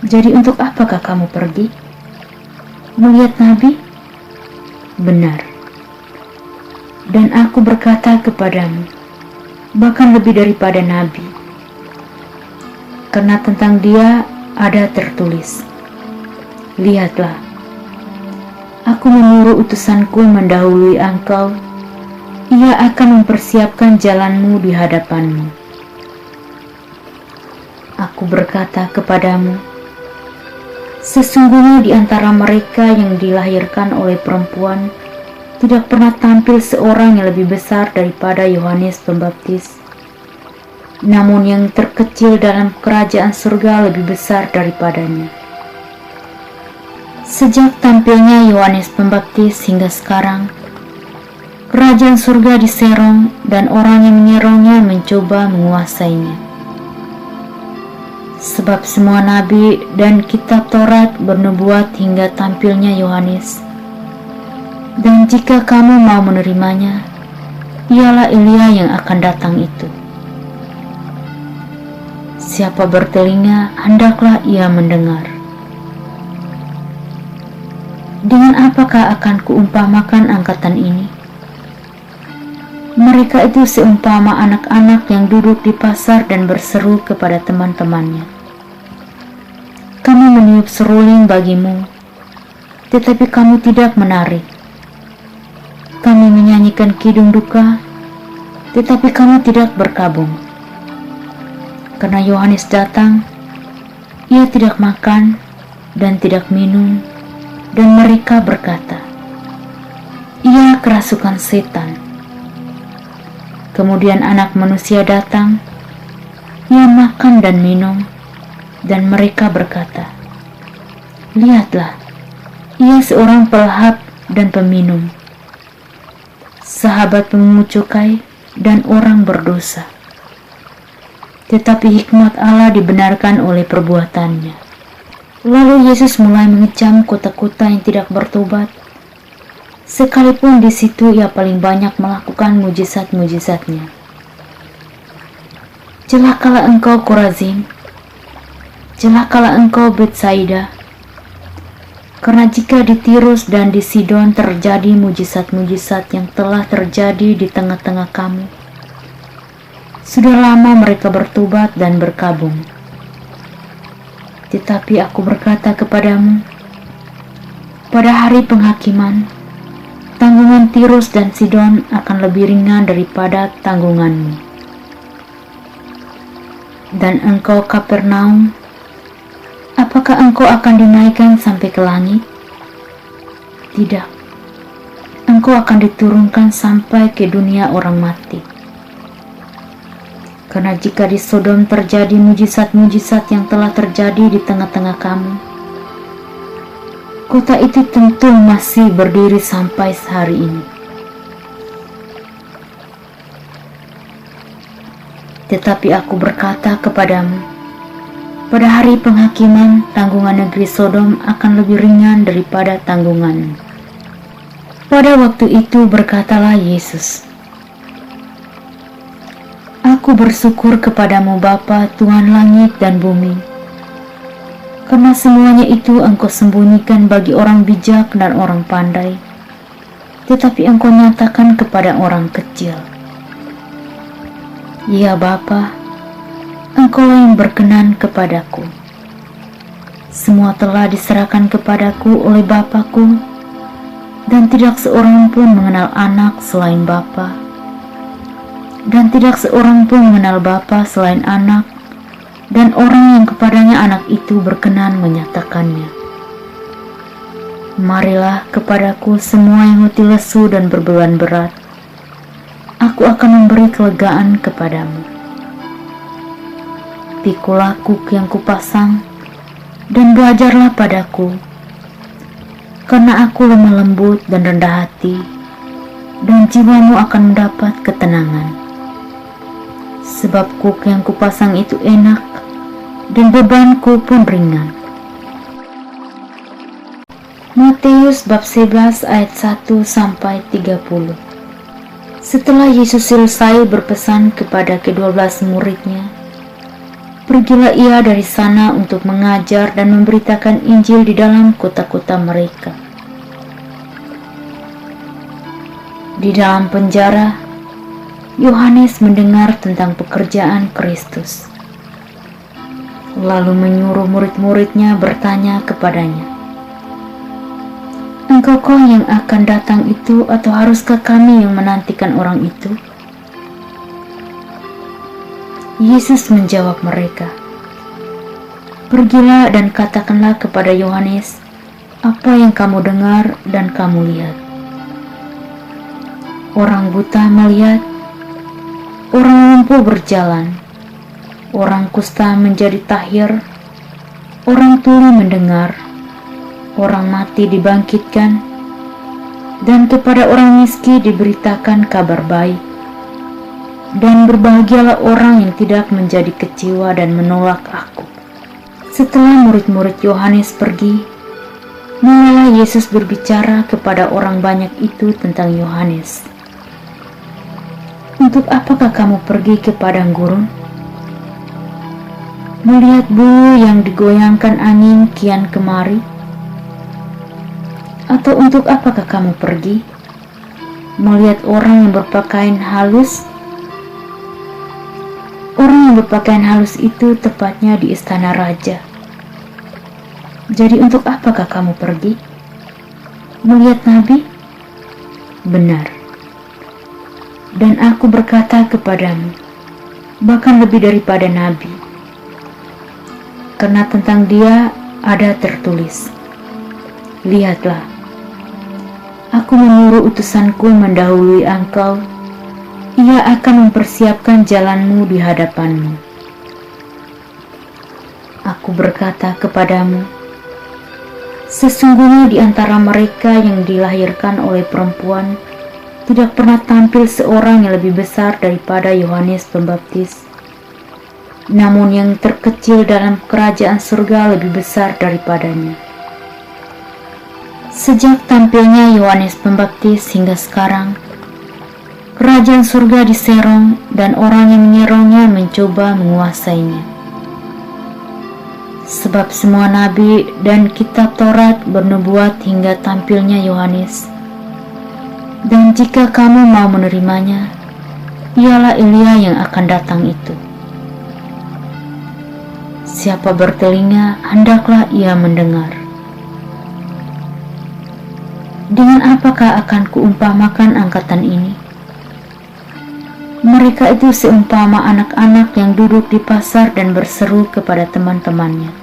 Jadi untuk apakah kamu pergi? Melihat nabi? Benar. Dan aku berkata kepadamu, bahkan lebih daripada nabi. Karena tentang dia ada tertulis, lihatlah, aku menyuruh utusanku mendahului engkau. Ia akan mempersiapkan jalanmu di hadapanmu. Aku berkata kepadamu, sesungguhnya di antara mereka yang dilahirkan oleh perempuan tidak pernah tampil seorang yang lebih besar daripada Yohanes Pembaptis. Namun yang terkecil dalam kerajaan surga lebih besar daripadanya. Sejak tampilnya Yohanes Pembaptis hingga sekarang, kerajaan surga diserong dan orang yang menyerongnya mencoba menguasainya. Sebab semua nabi dan kitab Taurat bernubuat hingga tampilnya Yohanes. Dan jika kamu mau menerimanya, ialah Elia yang akan datang itu. Siapa bertelinga, hendaklah ia mendengar. Dengan apakah akan kuumpamakan angkatan ini? Mereka itu seumpama anak-anak yang duduk di pasar dan berseru kepada teman-temannya. Kami meniup seruling bagimu, tetapi kamu tidak menarik. Kami menyanyikan kidung duka, tetapi kamu tidak berkabung. Karena Yohanes datang, ia tidak makan dan tidak minum, dan mereka berkata, ia kerasukan setan. Kemudian anak manusia datang, ia makan dan minum, dan mereka berkata, lihatlah, ia seorang pelahap dan peminum, sahabat pemungut cukai dan orang berdosa. Tetapi hikmat Allah dibenarkan oleh perbuatannya. Lalu Yesus mulai mengecam kota-kota yang tidak bertobat, sekalipun di situ ia paling banyak melakukan mujizat-mujizatnya. Celakalah engkau Korazim, celakalah engkau Betsaida, karena jika di Tirus dan di Sidon terjadi mujizat-mujizat yang telah terjadi di tengah-tengah kamu, sudah lama mereka bertobat dan berkabung. Tetapi aku berkata kepadamu, pada hari penghakiman, tanggungan Tirus dan Sidon akan lebih ringan daripada tanggunganmu. Dan engkau Kapernaum, apakah engkau akan dinaikkan sampai ke langit? Tidak, engkau akan diturunkan sampai ke dunia orang mati. Karena jika di Sodom terjadi mujizat-mujizat yang telah terjadi di tengah-tengah kamu, kota itu tentu masih berdiri sampai hari ini. Tetapi aku berkata kepadamu, pada hari penghakiman tanggungan negeri Sodom akan lebih ringan daripada tanggunganmu. Pada waktu itu berkatalah Yesus, aku bersyukur kepadamu Bapa, Tuhan langit dan bumi, karena semuanya itu engkau sembunyikan bagi orang bijak dan orang pandai, tetapi engkau nyatakan kepada orang kecil. Ya Bapa, engkaulah yang berkenan kepadaku. Semua telah diserahkan kepadaku oleh Bapa-Ku, dan tidak seorang pun mengenal anak selain Bapa, dan tidak seorang pun mengenal Bapa selain anak, dan orang yang kepadanya anak itu berkenan menyatakannya. Marilah kepadaku semua yang letih lesu dan berbeban berat, aku akan memberi kelegaan kepadamu. Pikulah kuk yang kupasang, dan belajarlah padaku, karena aku lemah lembut dan rendah hati, dan jiwamu akan mendapat ketenangan. Sebab kuk yang kupasang itu enak, dan bebanku pun ringan. Matius bab 11 ayat 1-30. Setelah Yesus selesai berpesan kepada ke-12 muridnya, pergilah ia dari sana untuk mengajar dan memberitakan Injil di dalam kota-kota mereka. Di dalam penjara, Yohanes mendengar tentang pekerjaan Kristus, lalu menyuruh murid-muridnya bertanya kepadanya, "Engkaukah yang akan datang itu, atau haruskah kami yang menantikan orang itu?" Yesus menjawab mereka, "Pergilah dan katakanlah kepada Yohanes apa yang kamu dengar dan kamu lihat. Orang buta melihat, orang lumpuh berjalan, orang kusta menjadi tahir, orang tuli mendengar, orang mati dibangkitkan, dan kepada orang miskin diberitakan kabar baik. Dan berbahagialah orang yang tidak menjadi kecewa dan menolak aku." Setelah murid-murid Yohanes pergi, mulailah Yesus berbicara kepada orang banyak itu tentang Yohanes. "Untuk apakah kamu pergi ke padang gurun? Melihat bulu yang digoyangkan angin kian kemari? Atau untuk apakah kamu pergi melihat orang yang berpakaian halus? Orang yang berpakaian halus itu tepatnya di istana raja. Jadi untuk apakah kamu pergi? Melihat nabi? Benar. Dan aku berkata kepadamu, bahkan lebih daripada nabi. Karena tentang dia ada tertulis, lihatlah, aku menyuruh utusanku mendahului engkau, ia akan mempersiapkan jalanmu di hadapanmu. Aku berkata kepadamu, sesungguhnya di antara mereka yang dilahirkan oleh perempuan, tidak pernah tampil seorang yang lebih besar daripada Yohanes Pembaptis. Namun yang terkecil dalam kerajaan surga lebih besar daripadanya. Sejak tampilnya Yohanes Pembaptis hingga sekarang, kerajaan surga diserong dan orang yang menyerongnya mencoba menguasainya. Sebab semua nabi dan kitab Taurat bernubuat hingga tampilnya Yohanes. Dan jika kamu mau menerimanya, ialah Elia yang akan datang itu. Siapa bertelinga, hendaklah ia mendengar. Dengan apakah akan kuumpamakan angkatan ini? Mereka itu seumpama anak-anak yang duduk di pasar dan berseru kepada teman-temannya.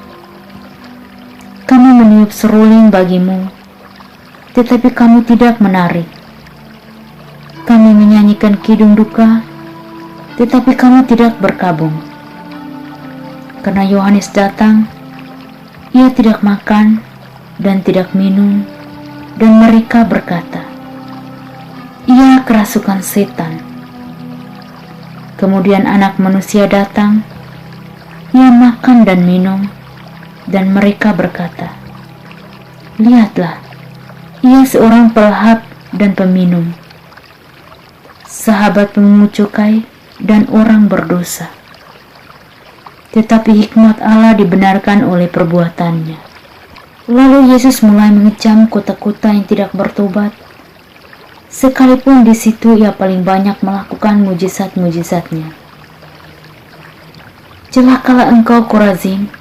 Kami meniup seruling bagimu, tetapi kamu tidak menari. Kami menyanyikan kidung duka, tetapi kamu tidak berkabung. Karena Yohanes datang, ia tidak makan dan tidak minum, dan mereka berkata, ia kerasukan setan. Kemudian Anak Manusia datang, ia makan dan minum, dan mereka berkata, lihatlah, ia seorang pelahap dan peminum, sahabat pemungut cukai dan orang berdosa. Tetapi hikmat Allah dibenarkan oleh perbuatannya. Lalu Yesus mulai mengecam kota-kota yang tidak bertobat, sekalipun di situ ia paling banyak melakukan mujizat-mujizatnya. Celakalah engkau Korazim,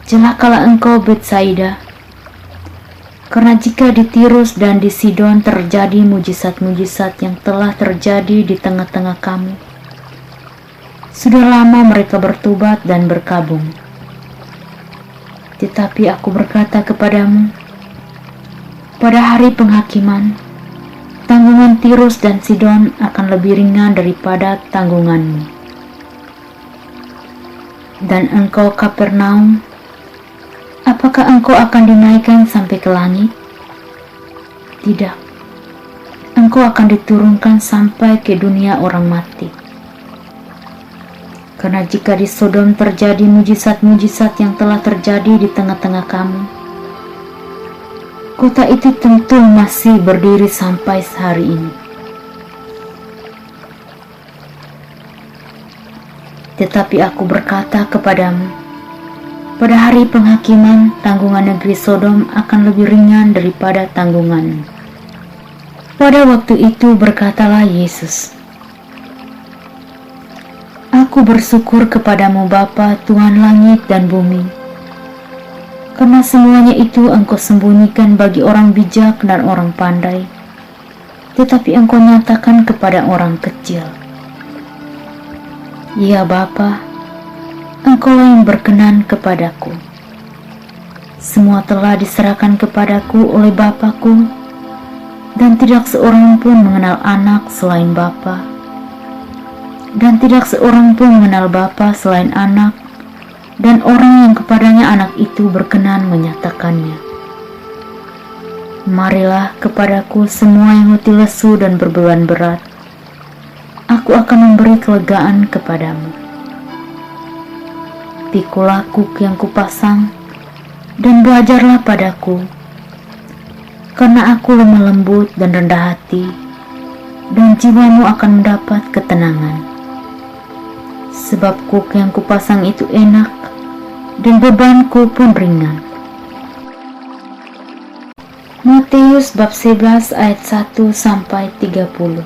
celakalah engkau Betsaida. Karena jika di Tirus dan di Sidon terjadi mujizat-mujizat yang telah terjadi di tengah-tengah kamu, sudah lama mereka bertobat dan berkabung. Tetapi aku berkata kepadamu, pada hari penghakiman, tanggungan Tirus dan Sidon akan lebih ringan daripada tanggunganmu. Dan engkau Kapernaum, apakah engkau akan dinaikkan sampai ke langit? Tidak, engkau akan diturunkan sampai ke dunia orang mati. Karena jika di Sodom terjadi mujizat-mujizat yang telah terjadi di tengah-tengah kamu, kota itu tentu masih berdiri sampai hari ini. Tetapi aku berkata kepadamu, pada hari penghakiman, tanggungan negeri Sodom akan lebih ringan daripada tanggunganmu. Pada waktu itu berkatalah Yesus, aku bersyukur kepadamu Bapa, Tuhan langit dan bumi, karena semuanya itu engkau sembunyikan bagi orang bijak dan orang pandai, tetapi engkau nyatakan kepada orang kecil. Ya Bapa, engkau yang berkenan kepadaku. Semua telah diserahkan kepadaku oleh Bapa-Ku, dan tidak seorang pun mengenal anak selain Bapa, dan tidak seorang pun mengenal Bapa selain anak, dan orang yang kepadanya anak itu berkenan menyatakannya. Marilah kepadaku semua yang letih lesu dan berbeban berat, aku akan memberi kelegaan kepadamu. Pikulah kuk yang kupasang, dan belajarlah padaku, karena aku lemah lembut dan rendah hati, dan jiwamu akan mendapat ketenangan. Sebab kuk yang kupasang itu enak, dan bebanku pun ringan. Matius bab 11 ayat 1-30.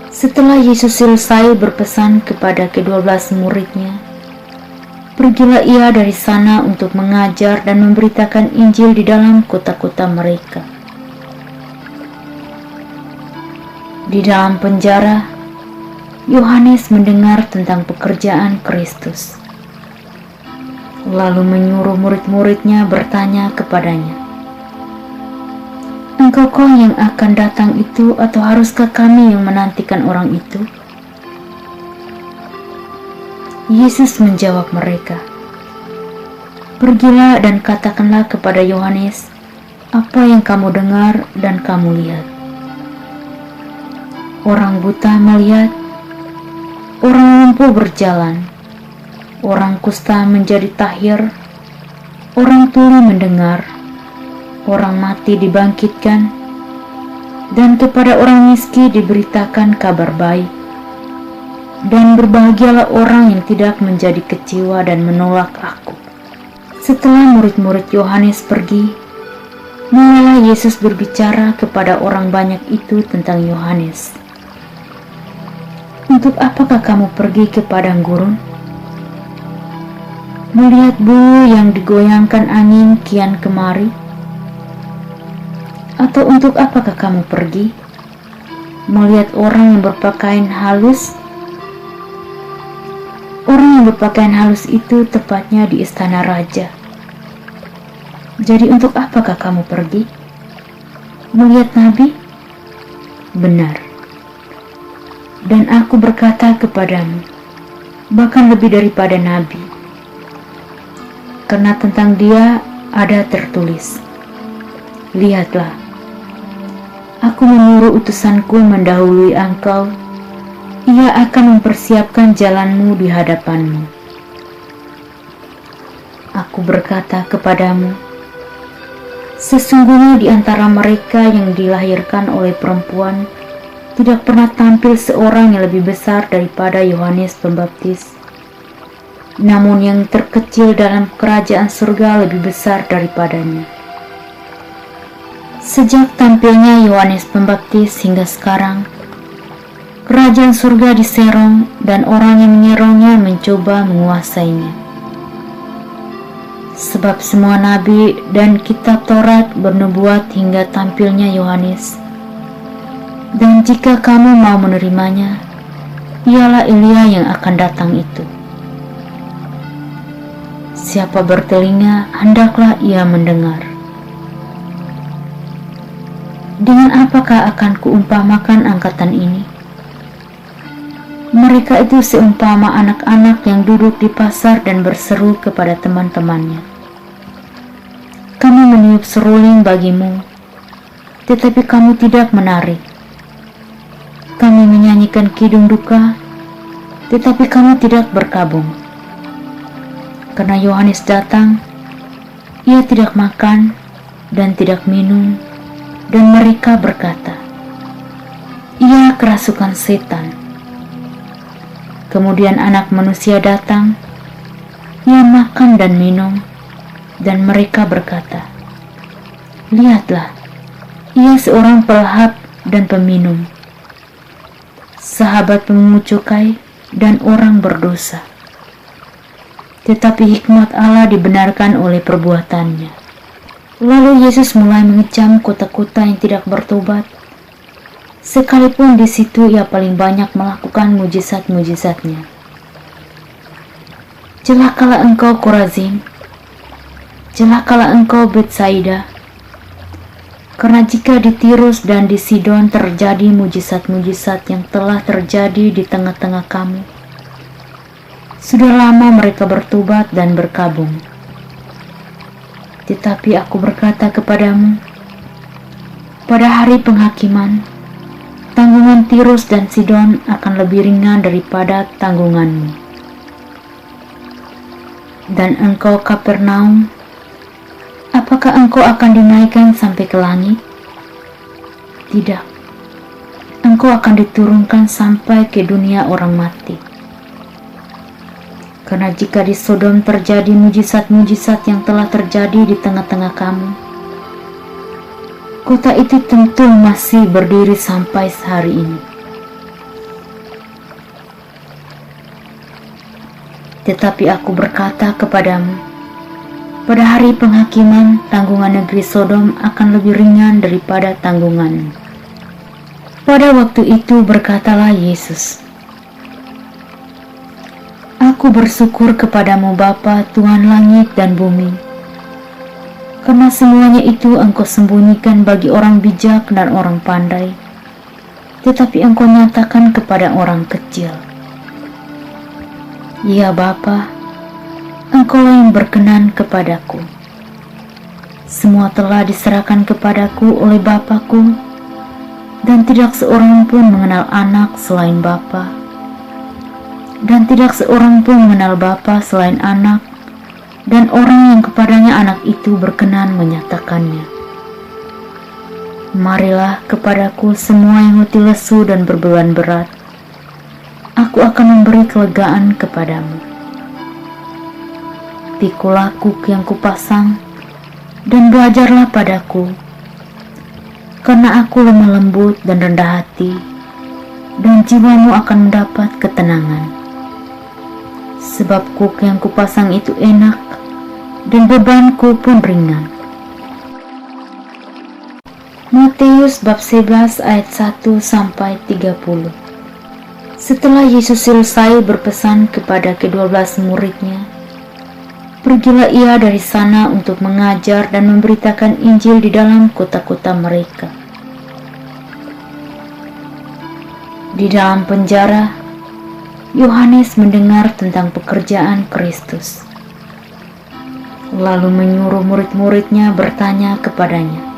Setelah Yesus selesai berpesan kepada ke-12 muridnya, pergilah ia dari sana untuk mengajar dan memberitakan Injil di dalam kota-kota mereka. Di dalam penjara, Yohanes mendengar tentang pekerjaan Kristus, lalu menyuruh murid-muridnya bertanya kepadanya, engkau yang akan datang itu, atau haruskah kami yang menantikan orang itu? Yesus menjawab mereka, pergilah dan katakanlah kepada Yohanes apa yang kamu dengar dan kamu lihat. Orang buta melihat, orang lumpuh berjalan, orang kusta menjadi tahir, orang tuli mendengar, orang mati dibangkitkan, dan kepada orang miskin diberitakan kabar baik. Dan berbahagialah orang yang tidak menjadi kecewa dan menolak aku. Setelah murid-murid Yohanes pergi, mulailah Yesus berbicara kepada orang banyak itu tentang Yohanes. Untuk apakah kamu pergi ke padang gurun? Melihat bulu yang digoyangkan angin kian kemari? Atau untuk apakah kamu pergi? Melihat orang yang berpakaian halus? Orang yang berpakaian halus itu tepatnya di istana raja. Jadi untuk apakah kamu pergi? Melihat nabi? Benar. Dan aku berkata kepadamu, bahkan lebih daripada nabi. Karena tentang dia ada tertulis, lihatlah, aku menyuruh utusanku mendahului engkau, ia akan mempersiapkan jalanmu di hadapanmu. Aku berkata kepadamu, sesungguhnya di antara mereka yang dilahirkan oleh perempuan, tidak pernah tampil seorang yang lebih besar daripada Yohanes Pembaptis. Namun yang terkecil dalam kerajaan surga lebih besar daripadanya. Sejak tampilnya Yohanes Pembaptis hingga sekarang, kerajaan surga diserong dan orang yang menyerongnya mencoba menguasainya. Sebab semua nabi dan kitab Taurat bernubuat hingga tampilnya Yohanes. Dan jika kamu mau menerimanya, ialah Elia yang akan datang itu. Siapa bertelinga, hendaklah ia mendengar. Dengan apakah akan kuumpamakan angkatan ini? Mereka itu seumpama anak-anak yang duduk di pasar dan berseru kepada teman-temannya. Kami meniup seruling bagimu, tetapi kamu tidak menari. Kami menyanyikan kidung duka, tetapi kamu tidak berkabung. Karena Yohanes datang, ia tidak makan dan tidak minum, dan mereka berkata, ia kerasukan setan. Kemudian Anak Manusia datang, ia makan dan minum, dan mereka berkata, lihatlah, ia seorang pelahap dan peminum, sahabat pemungut cukai dan orang berdosa. Tetapi hikmat Allah dibenarkan oleh perbuatannya. Lalu Yesus mulai mengecam kota-kota yang tidak bertobat, sekalipun di situ ia paling banyak melakukan mujizat-mujizatnya. Celakalah engkau Korazim, celakalah engkau Betsaida, karena jika di Tirus dan di Sidon terjadi mujizat-mujizat yang telah terjadi di tengah-tengah kamu, sudah lama mereka bertobat dan berkabung. Tetapi aku berkata kepadamu, pada hari penghakiman, tanggungan Tirus dan Sidon akan lebih ringan daripada tanggunganmu. Dan engkau Kapernaum, apakah engkau akan dinaikkan sampai ke langit? Tidak, engkau akan diturunkan sampai ke dunia orang mati. Karena jika di Sodom terjadi mujizat-mujizat yang telah terjadi di tengah-tengah kamu, kota itu tentu masih berdiri sampai hari ini. Tetapi aku berkata kepadamu, pada hari penghakiman tanggungan negeri Sodom akan lebih ringan daripada tanggunganmu. Pada waktu itu berkatalah Yesus, aku bersyukur kepadamu Bapa, Tuhan langit dan bumi, karena semuanya itu engkau sembunyikan bagi orang bijak dan orang pandai, tetapi engkau nyatakan kepada orang kecil. Ya Bapa, engkaulah yang berkenan kepadaku. Semua telah diserahkan kepadaku oleh Bapa-Ku, dan tidak seorang pun mengenal anak selain Bapa, dan tidak seorang pun mengenal Bapa selain anak, dan orang yang kepadanya anak itu berkenan menyatakannya. Marilah kepadaku semua yang letih lesu dan berbeban berat, aku akan memberi kelegaan kepadamu. Pikulah kuk yang kupasang, dan belajarlah padaku, karena aku lemah lembut dan rendah hati, dan jiwamu akan mendapat ketenangan. Sebab kuk yang kupasang itu enak, dan bebanku pun ringan. Matius bab 11 ayat 1-30. Setelah Yesus selesai berpesan kepada ke-12 muridnya, pergilah ia dari sana untuk mengajar dan memberitakan Injil di dalam kota-kota mereka. Di dalam penjara, Yohanes mendengar tentang pekerjaan Kristus, lalu menyuruh murid-muridnya bertanya kepadanya,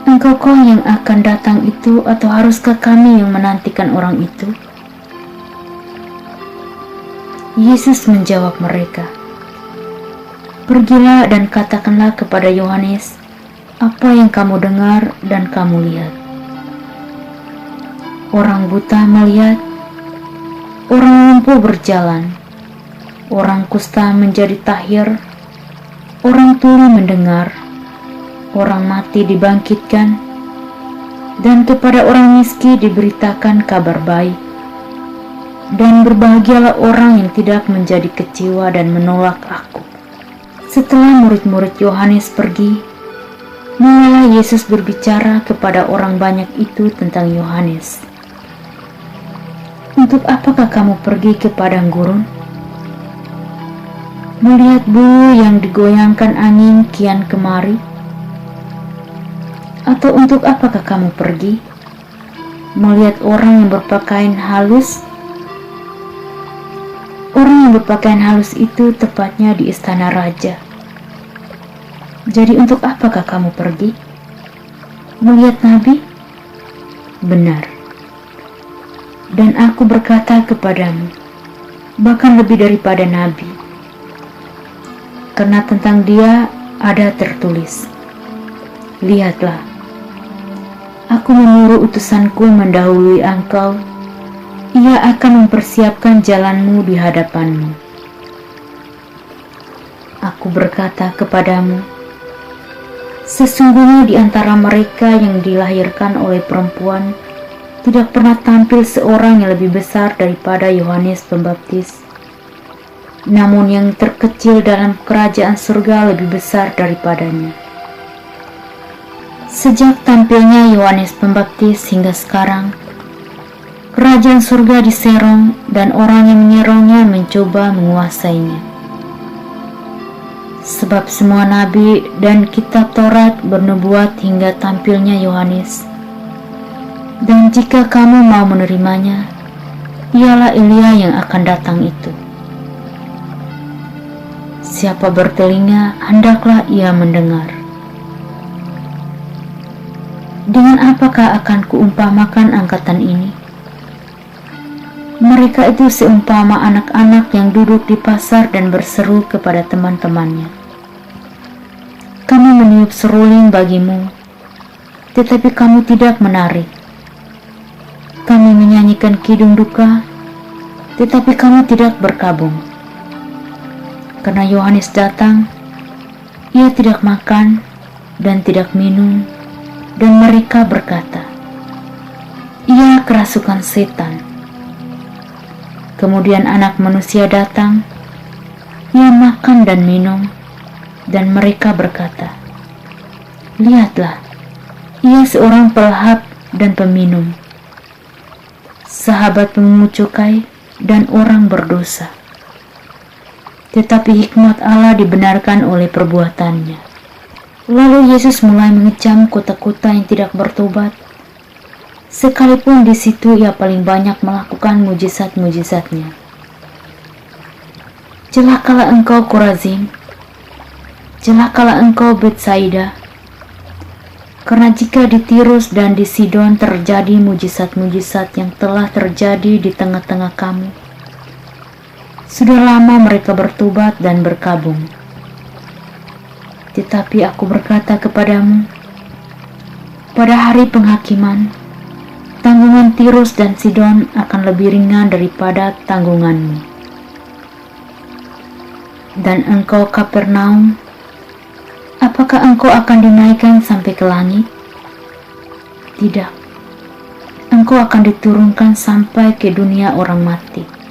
engkau yang akan datang itu, atau haruskah kami yang menantikan orang itu? Yesus menjawab mereka, pergilah dan katakanlah kepada Yohanes apa yang kamu dengar dan kamu lihat. Orang buta melihat, orang lumpuh berjalan, orang kusta menjadi tahir, orang tuli mendengar, orang mati dibangkitkan, dan kepada orang miskin diberitakan kabar baik. Dan berbahagialah orang yang tidak menjadi kecewa dan menolak aku. Setelah murid-murid Yohanes pergi, mulailah Yesus berbicara kepada orang banyak itu tentang Yohanes. Untuk apakah kamu pergi ke padang gurun? Melihat bulu yang digoyangkan angin kian kemari? Atau untuk apakah kamu pergi? Melihat orang yang berpakaian halus? Orang yang berpakaian halus itu tepatnya di istana raja. Jadi untuk apakah kamu pergi? Melihat nabi? Benar. Dan aku berkata kepadamu, bahkan lebih daripada nabi. Karena tentang dia ada tertulis, lihatlah, aku menyuruh utusanku mendahului engkau, ia akan mempersiapkan jalanmu di hadapanmu. Aku berkata kepadamu, sesungguhnya di antara mereka yang dilahirkan oleh perempuan, tidak pernah tampil seorang yang lebih besar daripada Yohanes Pembaptis. Namun yang terkecil dalam kerajaan surga lebih besar daripadanya. Sejak tampilnya Yohanes Pembaptis hingga sekarang, kerajaan surga diserong dan orang yang menyerongnya mencoba menguasainya. Sebab semua nabi dan kitab Taurat bernubuat hingga tampilnya Yohanes. Dan jika kamu mau menerimanya, ialah Elia yang akan datang itu. Siapa bertelinga, hendaklah ia mendengar. Dengan apakah akan kuumpamakan angkatan ini? Mereka itu seumpama anak-anak yang duduk di pasar dan berseru kepada teman-temannya. Kami meniup seruling bagimu, tetapi kamu tidak menarik. Kami menyanyikan kidung duka, tetapi kamu tidak berkabung. Karena Yohanes datang, ia tidak makan dan tidak minum, dan mereka berkata, ia kerasukan setan. Kemudian Anak Manusia datang, ia makan dan minum, dan mereka berkata, lihatlah, ia seorang pelahap dan peminum, sahabat pemungut cukai dan orang berdosa. Tetapi hikmat Allah dibenarkan oleh perbuatannya. Lalu Yesus mulai mengecam kota-kota yang tidak bertobat, sekalipun di situ ia paling banyak melakukan mujizat-mujizatnya. Celakalah engkau Korazim, celakalah engkau Betsaida, karena jika di Tirus dan di Sidon terjadi mujizat-mujizat yang telah terjadi di tengah-tengah kamu, sudah lama mereka bertobat dan berkabung. Tetapi aku berkata kepadamu, pada hari penghakiman, tanggungan Tirus dan Sidon akan lebih ringan daripada tanggunganmu. Dan engkau Kapernaum, apakah engkau akan dinaikkan sampai ke langit? Tidak, engkau akan diturunkan sampai ke dunia orang mati.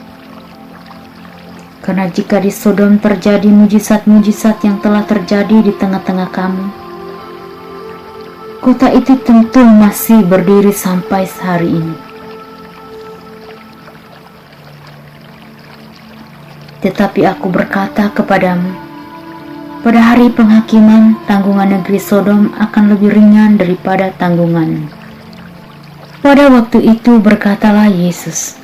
Karena jika di Sodom terjadi mujizat-mujizat yang telah terjadi di tengah-tengah kamu, kota itu tentu masih berdiri sampai hari ini. Tetapi aku berkata kepadamu, pada hari penghakiman, tanggungan negeri Sodom akan lebih ringan daripada tanggunganmu. Pada waktu itu berkatalah Yesus,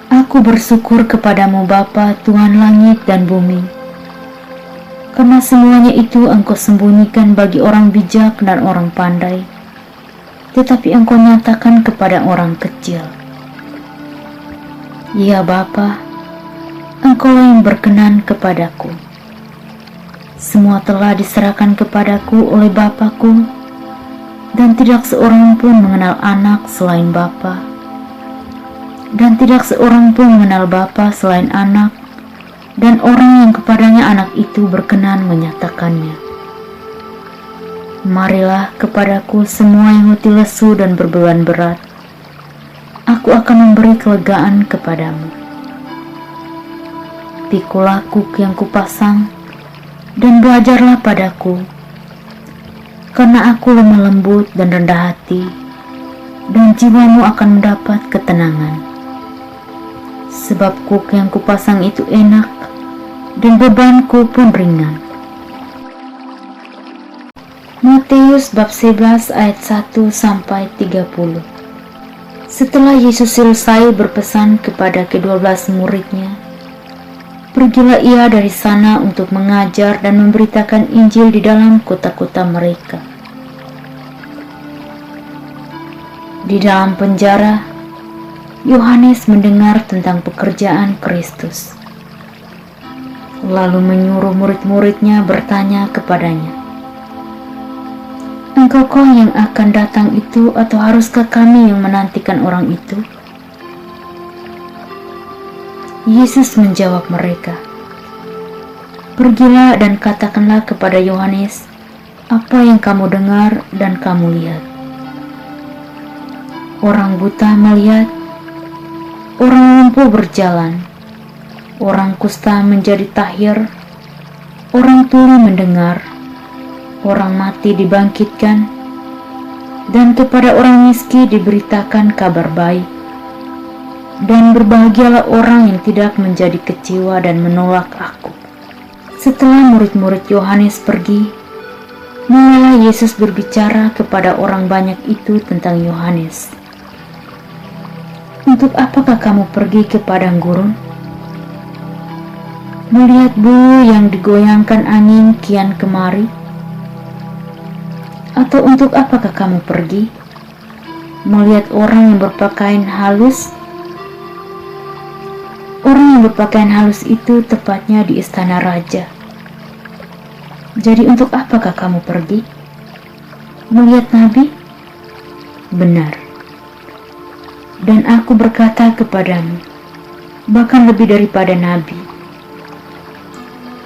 aku bersyukur kepadamu Bapa, Tuhan langit dan bumi, karena semuanya itu engkau sembunyikan bagi orang bijak dan orang pandai, tetapi engkau nyatakan kepada orang kecil. Ya Bapa, engkau yang berkenan kepadaku. Semua telah diserahkan kepadaku oleh Bapa-Ku, dan tidak seorang pun mengenal anak selain Bapa, dan tidak seorang pun mengenal Bapa selain anak, dan orang yang kepadanya anak itu berkenan menyatakannya. Marilah kepadaku semua yang letih lesu dan berbeban berat, aku akan memberi kelegaan kepadamu. pikulah kuk yang kupasang, dan belajarlah padaku, karena aku lemah lembut dan rendah hati, dan jiwamu akan mendapat ketenangan. Sebab kuk yang kupasang itu enak, dan bebanku pun ringan. Matius bab 11 ayat 1-30. Setelah Yesus selesai berpesan kepada ke-12 muridnya, pergilah ia dari sana untuk mengajar dan memberitakan Injil di dalam kota-kota mereka. Di dalam penjara, Yohanes mendengar tentang pekerjaan Kristus, lalu menyuruh murid-muridnya bertanya kepadanya, "Engkaukah yang akan datang itu, atau haruskah kami yang menantikan orang itu?" Yesus menjawab mereka, "Pergilah dan katakanlah kepada Yohanes apa yang kamu dengar dan kamu lihat. Orang buta melihat, orang lumpuh berjalan, orang kusta menjadi tahir, orang tuli mendengar, orang mati dibangkitkan, dan kepada orang miskin diberitakan kabar baik. Dan berbahagialah orang yang tidak menjadi kecewa dan menolak aku." Setelah murid-murid Yohanes pergi, mulailah Yesus berbicara kepada orang banyak itu tentang Yohanes. "Untuk apakah kamu pergi ke padang gurun? Melihat bulu yang digoyangkan angin kian kemari? Atau untuk apakah kamu pergi melihat orang yang berpakaian halus? Orang yang berpakaian halus itu tepatnya di istana raja. Jadi untuk apakah kamu pergi? Melihat nabi? Benar. Dan aku berkata kepadamu, bahkan lebih daripada nabi.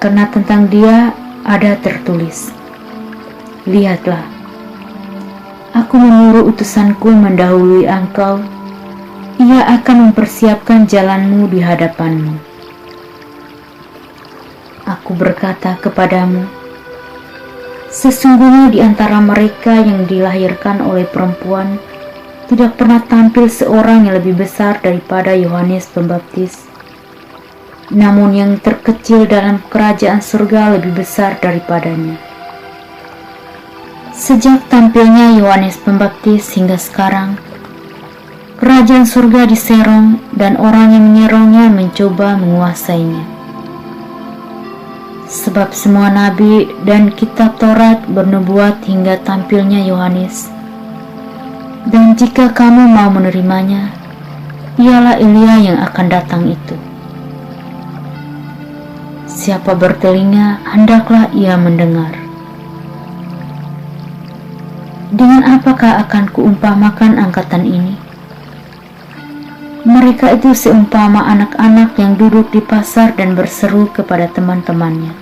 Karena tentang dia ada tertulis, 'Lihatlah, aku menyuruh utusanku mendahului engkau, ia akan mempersiapkan jalanmu di hadapanmu.' Aku berkata kepadamu, sesungguhnya di antara mereka yang dilahirkan oleh perempuan tidak pernah tampil seorang yang lebih besar daripada Yohanes Pembaptis. Namun yang terkecil dalam kerajaan surga lebih besar daripadanya. Sejak tampilnya Yohanes Pembaptis hingga sekarang, kerajaan surga diserong dan orang yang menyerongnya mencoba menguasainya. Sebab semua nabi dan kitab Taurat bernubuat hingga tampilnya Yohanes. Dan jika kamu mau menerimanya, ialah Elia yang akan datang itu. Siapa bertelinga, hendaklah ia mendengar. Dengan apakah akan kuumpamakan angkatan ini? Mereka itu seumpama anak-anak yang duduk di pasar dan berseru kepada teman-temannya,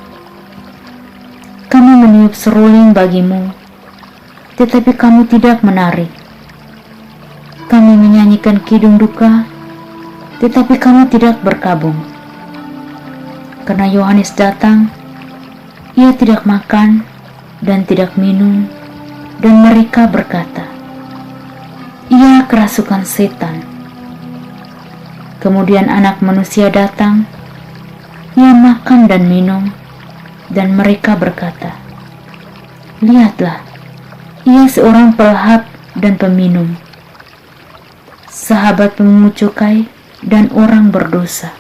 'Kami meniup seruling bagimu, tetapi kamu tidak menari. Kami menyanyikan kidung duka, tetapi kamu tidak berkabung.' Karena Yohanes datang, ia tidak makan dan tidak minum, dan mereka berkata, 'Ia kerasukan setan.' Kemudian Anak Manusia datang, ia makan dan minum, dan mereka berkata, 'Lihatlah, ia seorang pelahap dan peminum, sahabat pemungut cukai dan orang berdosa.'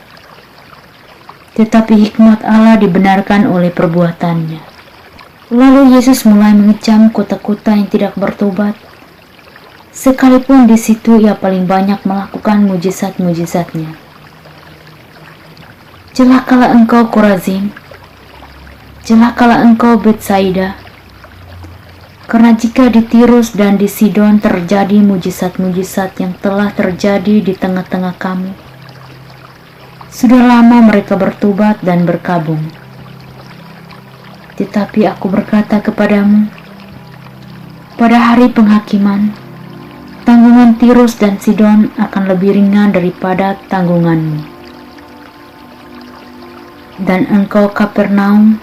Tetapi hikmat Allah dibenarkan oleh perbuatannya." Lalu Yesus mulai mengecam kota-kota yang tidak bertobat, sekalipun di situ ia paling banyak melakukan mujizat-mujizatnya. "Celakalah engkau Korazim, celakalah engkau Betsaida, karena jika di Tirus dan di Sidon terjadi mujizat-mujizat yang telah terjadi di tengah-tengah kamu, sudah lama mereka bertobat dan berkabung. Tetapi aku berkata kepadamu, pada hari penghakiman, tanggungan Tirus dan Sidon akan lebih ringan daripada tanggunganmu." Dan engkau Kapernaum,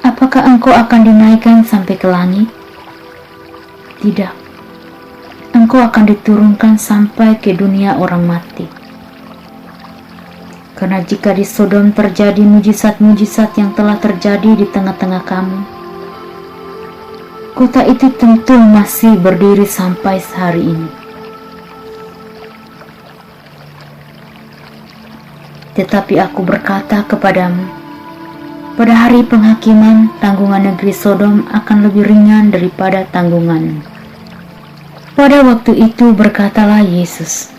apakah engkau akan dinaikkan sampai ke langit? Tidak, engkau akan diturunkan sampai ke dunia orang mati. Karena jika di Sodom terjadi mujizat-mujizat yang telah terjadi di tengah-tengah kamu, kota itu tentu masih berdiri sampai hari ini. Tetapi aku berkata kepadamu, pada hari penghakiman, tanggungan negeri Sodom akan lebih ringan daripada tanggunganmu. Pada waktu itu berkatalah Yesus,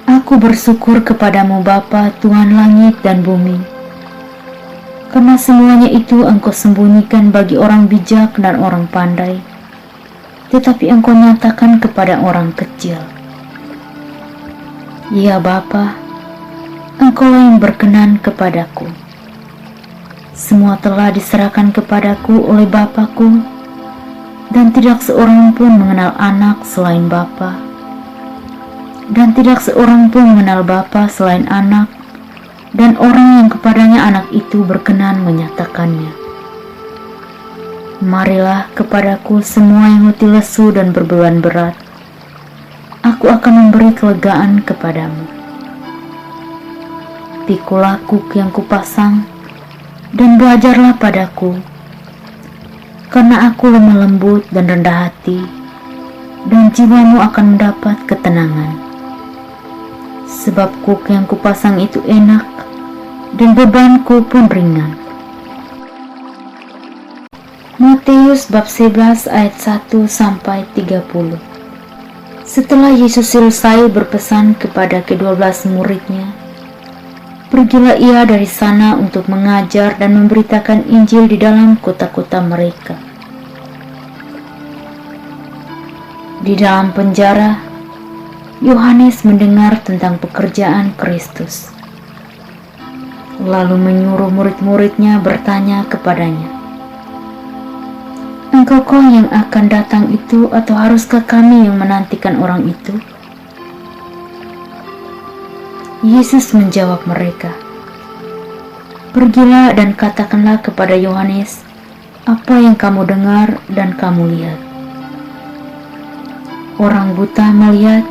Aku bersyukur kepadamu Bapa, Tuhan langit dan bumi, karena semuanya itu engkau sembunyikan bagi orang bijak dan orang pandai, tetapi engkau nyatakan kepada orang kecil. Ya Bapa, engkau yang berkenan kepadaku. Semua telah diserahkan kepadaku oleh Bapa-Ku, dan tidak seorang pun mengenal anak selain Bapa, dan tidak seorang pun mengenal Bapa selain anak, dan orang yang kepadanya anak itu berkenan menyatakannya. Marilah kepadaku semua yang letih lesu dan berbeban berat, aku akan memberi kelegaan kepadamu. Pikulah kuk yang kupasang, dan belajarlah padaku, karena aku lemah lembut dan rendah hati, dan jiwamu akan mendapat ketenangan. Sebab kuk yang kupasang itu enak, dan bebanku pun ringan. Matius bab 11 ayat 1-30. Setelah Yesus selesai berpesan kepada ke-12 muridnya, pergilah ia dari sana untuk mengajar dan memberitakan Injil di dalam kota-kota mereka. Di dalam penjara, Yohanes mendengar tentang pekerjaan Kristus, lalu menyuruh murid-muridnya bertanya kepadanya, Engkau yang akan datang itu, atau haruskah kami yang menantikan orang itu? Yesus menjawab mereka, Pergilah dan katakanlah kepada Yohanes apa yang kamu dengar dan kamu lihat. Orang buta melihat,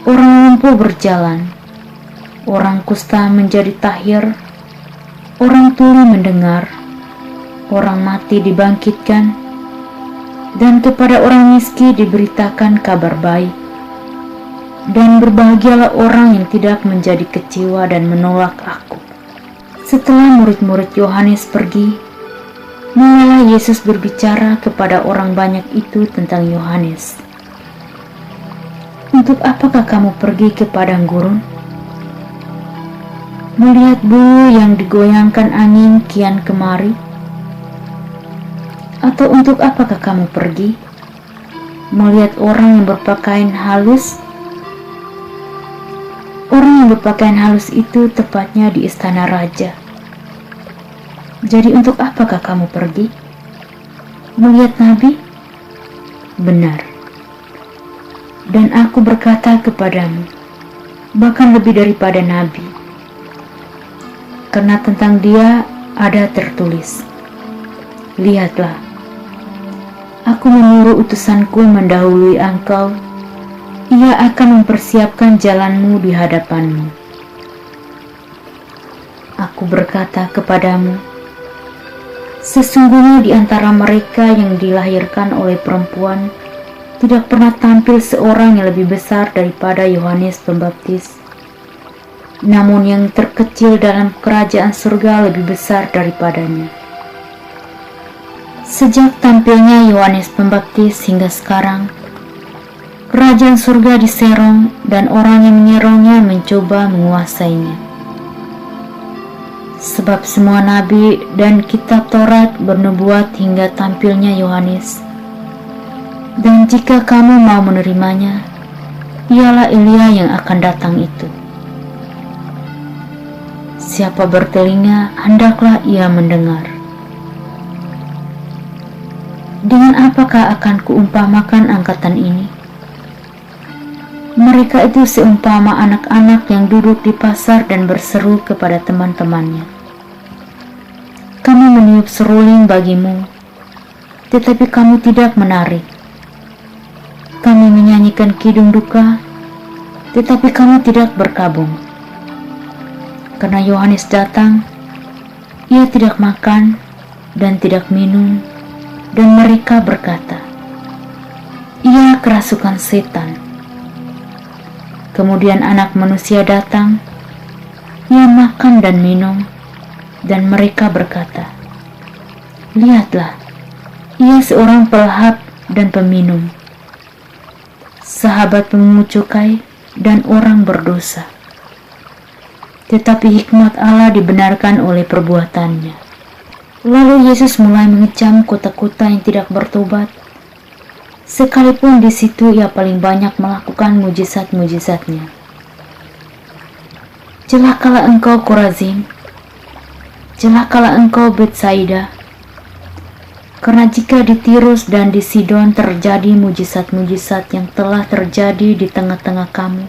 orang lumpuh berjalan, orang kusta menjadi tahir, orang tuli mendengar, orang mati dibangkitkan, dan kepada orang miskin diberitakan kabar baik. Dan berbahagialah orang yang tidak menjadi kecewa dan menolak aku. Setelah murid-murid Yohanes pergi, mulailah Yesus berbicara kepada orang banyak itu tentang Yohanes. Untuk apakah kamu pergi ke padang gurun? Melihat bulu yang digoyangkan angin kian kemari? Atau untuk apakah kamu pergi? Melihat orang yang berpakaian halus? Orang yang berpakaian halus itu tepatnya di istana raja. Jadi untuk apakah kamu pergi? Melihat nabi? Benar. Dan aku berkata kepadamu, bahkan lebih daripada nabi. Karena tentang dia ada tertulis, Lihatlah, aku menyuruh utusanku mendahului engkau, ia akan mempersiapkan jalanmu di hadapanmu. Aku berkata kepadamu, sesungguhnya di antara mereka yang dilahirkan oleh perempuan, tidak pernah tampil seorang yang lebih besar daripada Yohanes Pembaptis. Namun yang terkecil dalam kerajaan surga lebih besar daripadanya. Sejak tampilnya Yohanes Pembaptis hingga sekarang, kerajaan surga diserong dan orang yang menyerongnya mencoba menguasainya. Sebab semua nabi dan kitab Taurat bernubuat hingga tampilnya Yohanes. Dan jika kamu mau menerimanya, ialah Elia yang akan datang itu. Siapa bertelinga, hendaklah ia mendengar. Dengan apakah akan kuumpamakan angkatan ini? Mereka itu seumpama anak-anak yang duduk di pasar dan berseru kepada teman-temannya. Kami meniup seruling bagimu, tetapi kamu tidak menari. Kami menyanyikan kidung duka, tetapi kamu tidak berkabung. Karena Yohanes datang, ia tidak makan dan tidak minum, dan mereka berkata, ia kerasukan setan. Kemudian Anak Manusia datang, ia makan dan minum, dan mereka berkata, lihatlah, ia seorang pelahap dan peminum, sahabat pemungut cukai dan orang berdosa. Tetapi hikmat Allah dibenarkan oleh perbuatannya. Lalu Yesus mulai mengecam kota-kota yang tidak bertobat, sekalipun di situ ia paling banyak melakukan mujizat-mujizatnya. Celakalah engkau Korazim, celakalah engkau Betsaida, karena jika di Tirus dan di Sidon terjadi mujizat-mujizat yang telah terjadi di tengah-tengah kamu,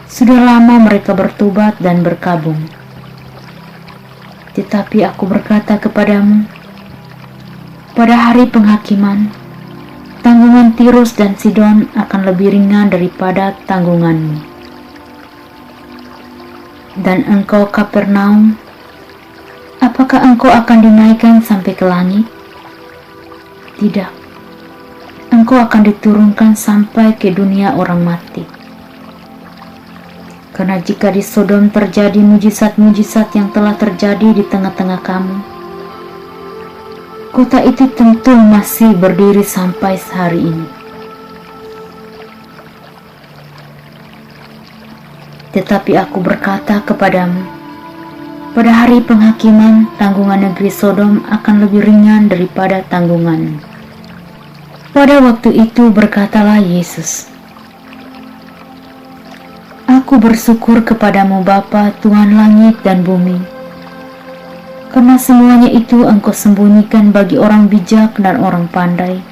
sudah lama mereka bertobat dan berkabung. Tetapi aku berkata kepadamu, pada hari penghakiman, tanggungan Tirus dan Sidon akan lebih ringan daripada tanggunganmu. Dan engkau Kapernaum, apakah engkau akan dinaikkan sampai ke langit? Tidak, engkau akan diturunkan sampai ke dunia orang mati. Karena jika di Sodom terjadi mujizat-mujizat yang telah terjadi di tengah-tengah kamu, kota itu tentu masih berdiri sampai hari ini. Tetapi aku berkata kepadamu, pada hari penghakiman tanggungan negeri Sodom akan lebih ringan daripada tanggunganmu. Pada waktu itu berkatalah Yesus, aku bersyukur kepadamu Bapa, Tuhan langit dan bumi, karena semuanya itu engkau sembunyikan bagi orang bijak dan orang pandai,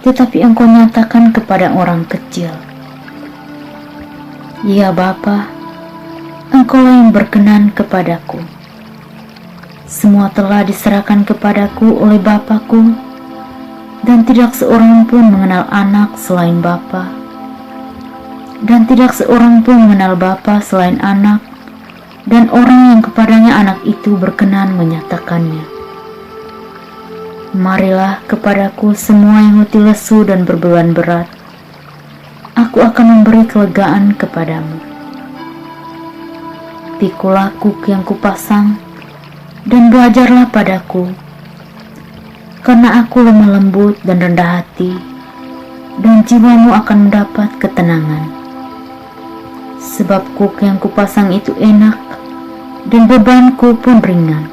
tetapi engkau nyatakan kepada orang kecil. Ya Bapa, engkaulah yang berkenan kepadaku. Semua telah diserahkan kepadaku oleh Bapa-Ku, dan tidak seorang pun mengenal anak selain Bapa, dan tidak seorang pun mengenal Bapa selain anak, dan orang yang kepadanya anak itu berkenan menyatakannya. Marilah kepadaku semua yang letih lesu dan berbeban berat, aku akan memberi kelegaan kepadamu. Pikulah kuk yang kupasang, dan belajarlah padaku, karena aku lemah lembut dan rendah hati, dan jiwamu akan mendapat ketenangan. Sebab kuk yang kupasang itu enak, dan bebanku pun ringan.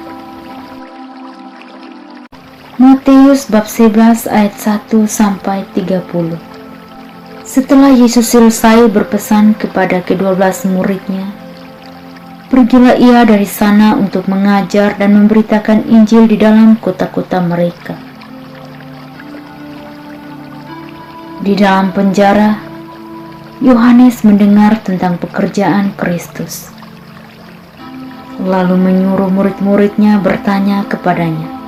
Matius bab 11 ayat 1-30. Setelah Yesus selesai berpesan kepada ke-12 muridnya, pergilah ia dari sana untuk mengajar dan memberitakan Injil di dalam kota-kota mereka. Di dalam penjara, Yohanes mendengar tentang pekerjaan Kristus, lalu menyuruh murid-muridnya bertanya kepadanya,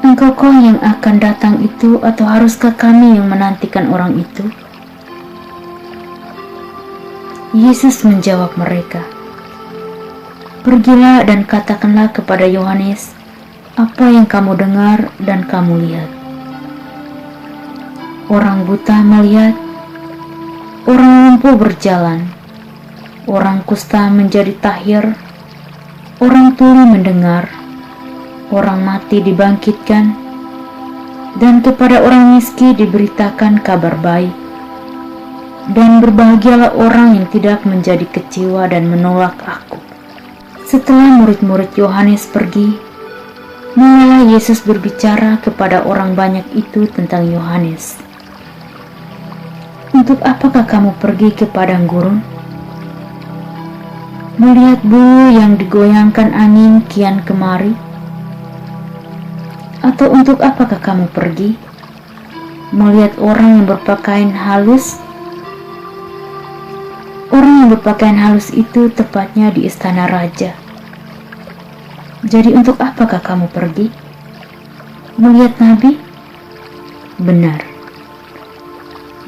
engkaukah yang akan datang itu, atau haruskah kami yang menantikan orang itu? Yesus menjawab mereka, pergilah dan katakanlah kepada Yohanes apa yang kamu dengar dan kamu lihat. Orang buta melihat, orang lumpuh berjalan, orang kusta menjadi tahir, orang tuli mendengar, orang mati dibangkitkan, dan kepada orang miskin diberitakan kabar baik. Dan berbahagialah orang yang tidak menjadi kecewa dan menolak aku. Setelah murid-murid Yohanes pergi, mulailah Yesus berbicara kepada orang banyak itu tentang Yohanes. Untuk apakah kamu pergi ke padang gurun? Melihat bulu yang digoyangkan angin kian kemari? Atau untuk apakah kamu pergi? melihat orang yang berpakaian halus? Orang yang berpakaian halus itu tepatnya di istana raja. Jadi untuk apakah kamu pergi? Melihat nabi? Benar.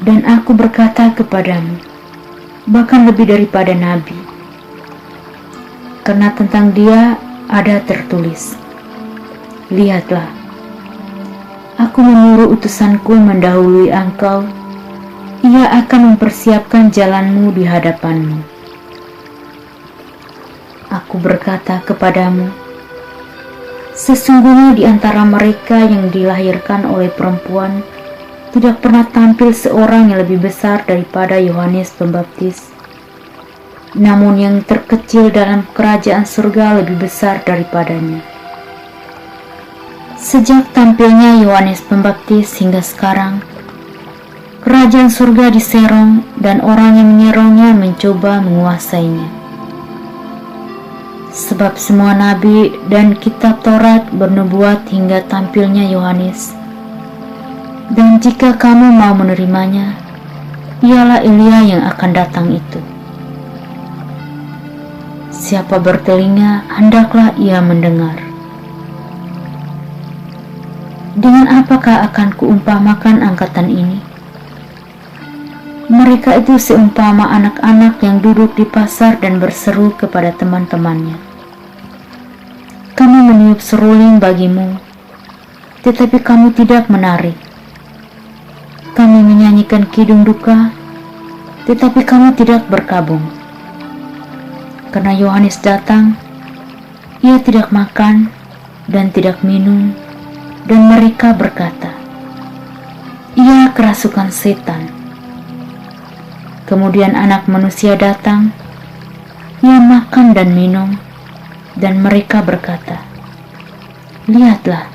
Dan aku berkata kepadamu, bahkan lebih daripada nabi. Karena tentang dia ada tertulis, lihatlah, aku menyuruh utusanku mendahului engkau. Ia akan mempersiapkan jalanmu di hadapanmu. Aku berkata kepadamu, sesungguhnya di antara mereka yang dilahirkan oleh perempuan tidak pernah tampil seorang yang lebih besar daripada Yohanes Pembaptis. Namun yang terkecil dalam kerajaan surga lebih besar daripadanya. Sejak tampilnya Yohanes Pembaptis hingga sekarang, kerajaan surga diserong dan orang yang menyerongnya mencoba menguasainya. Sebab semua nabi dan kitab Taurat bernubuat hingga tampilnya Yohanes. Dan jika kamu mau menerimanya, ialah Elia yang akan datang itu. Siapa bertelinga, hendaklah ia mendengar. Dengan apakah akan kuumpamakan angkatan ini? Mereka itu seumpama anak-anak yang duduk di pasar dan berseru kepada teman-temannya. Kami meniup seruling bagimu, tetapi kamu tidak menarik. Kami menyanyikan kidung duka, tetapi kamu tidak berkabung. Karena Yohanes datang, ia tidak makan dan tidak minum, dan mereka berkata, ia kerasukan setan. Kemudian anak manusia datang, ia makan dan minum, dan mereka berkata, lihatlah,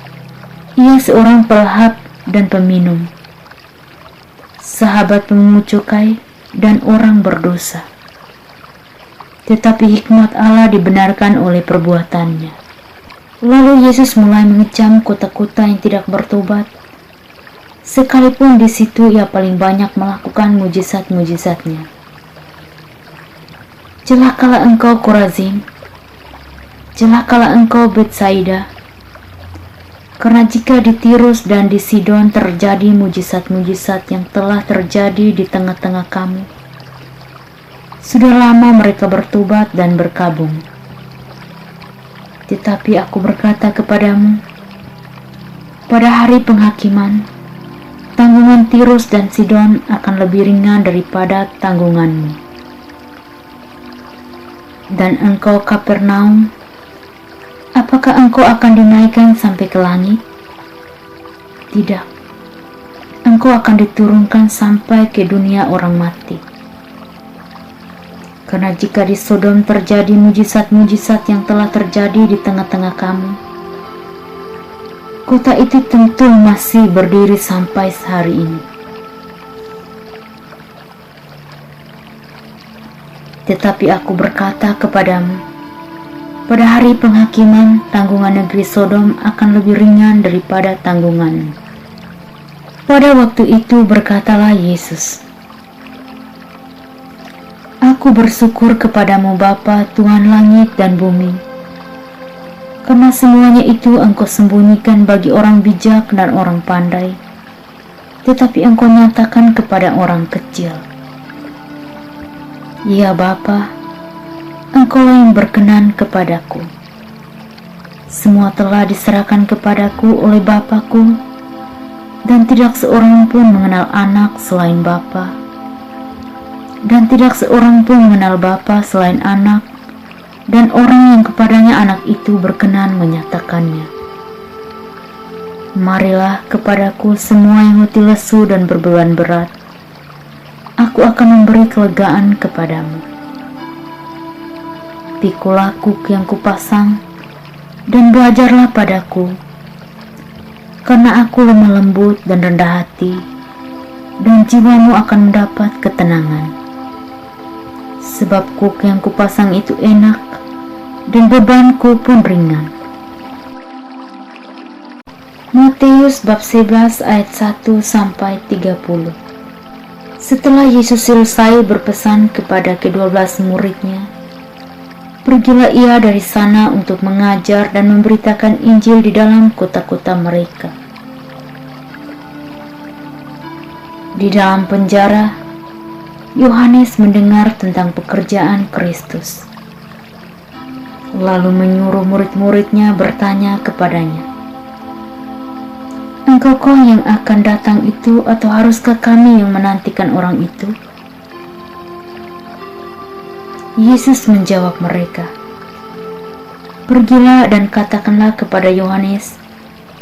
ia seorang pelahap dan peminum, sahabat pemungut cukai dan orang berdosa. Tetapi hikmat Allah dibenarkan oleh perbuatannya. Lalu Yesus mulai mengecam kota-kota yang tidak bertobat, sekalipun di situ ia paling banyak melakukan mujizat-mujizatnya. Celakalah engkau Korazim, celakalah engkau Betsaida, karena jika di Tirus dan di Sidon terjadi mujizat-mujizat yang telah terjadi di tengah-tengah kamu, sudah lama mereka bertobat dan berkabung. Tetapi aku berkata kepadamu, pada hari penghakiman, tanggungan Tirus dan Sidon akan lebih ringan daripada tanggunganmu. Dan engkau Kapernaum, apakah engkau akan dinaikkan sampai ke langit? Tidak, engkau akan diturunkan sampai ke dunia orang mati. Karena jika di Sodom terjadi mujizat-mujizat yang telah terjadi di tengah-tengah kamu, kota itu tentu masih berdiri sampai hari ini. Tetapi aku berkata kepadamu, pada hari penghakiman tanggungan negeri Sodom akan lebih ringan daripada tanggunganmu. Pada waktu itu berkatalah Yesus, aku bersyukur kepadamu Bapa, Tuhan langit dan bumi, karena semuanya itu engkau sembunyikan bagi orang bijak dan orang pandai, tetapi engkau nyatakan kepada orang kecil. Ya Bapa, engkau yang berkenan kepadaku. Semua telah diserahkan kepadaku oleh Bapa-Ku, dan tidak seorang pun mengenal anak selain Bapa, dan tidak seorang pun mengenal Bapa selain anak, dan orang yang kepadanya anak itu berkenan menyatakannya. Marilah kepadaku semua yang letih lesu dan berbeban berat, aku akan memberi kelegaan kepadamu. Pikulah kuk yang kupasang, dan belajarlah padaku, karena aku lemah lembut dan rendah hati, dan jiwamu akan mendapat ketenangan. Sebab kuk yang kupasang itu enak, dan bebanku pun ringan. Matius bab 11 ayat 1 sampai 30. Setelah Yesus selesai berpesan kepada ke-12 muridnya, pergilah ia dari sana untuk mengajar dan memberitakan Injil di dalam kota-kota mereka. Di dalam penjara, Yohanes mendengar tentang pekerjaan Kristus, lalu menyuruh murid-muridnya bertanya kepadanya, "Engkaukah yang akan datang itu, atau haruskah kami yang menantikan orang itu?" Yesus menjawab mereka, "Pergilah dan katakanlah kepada Yohanes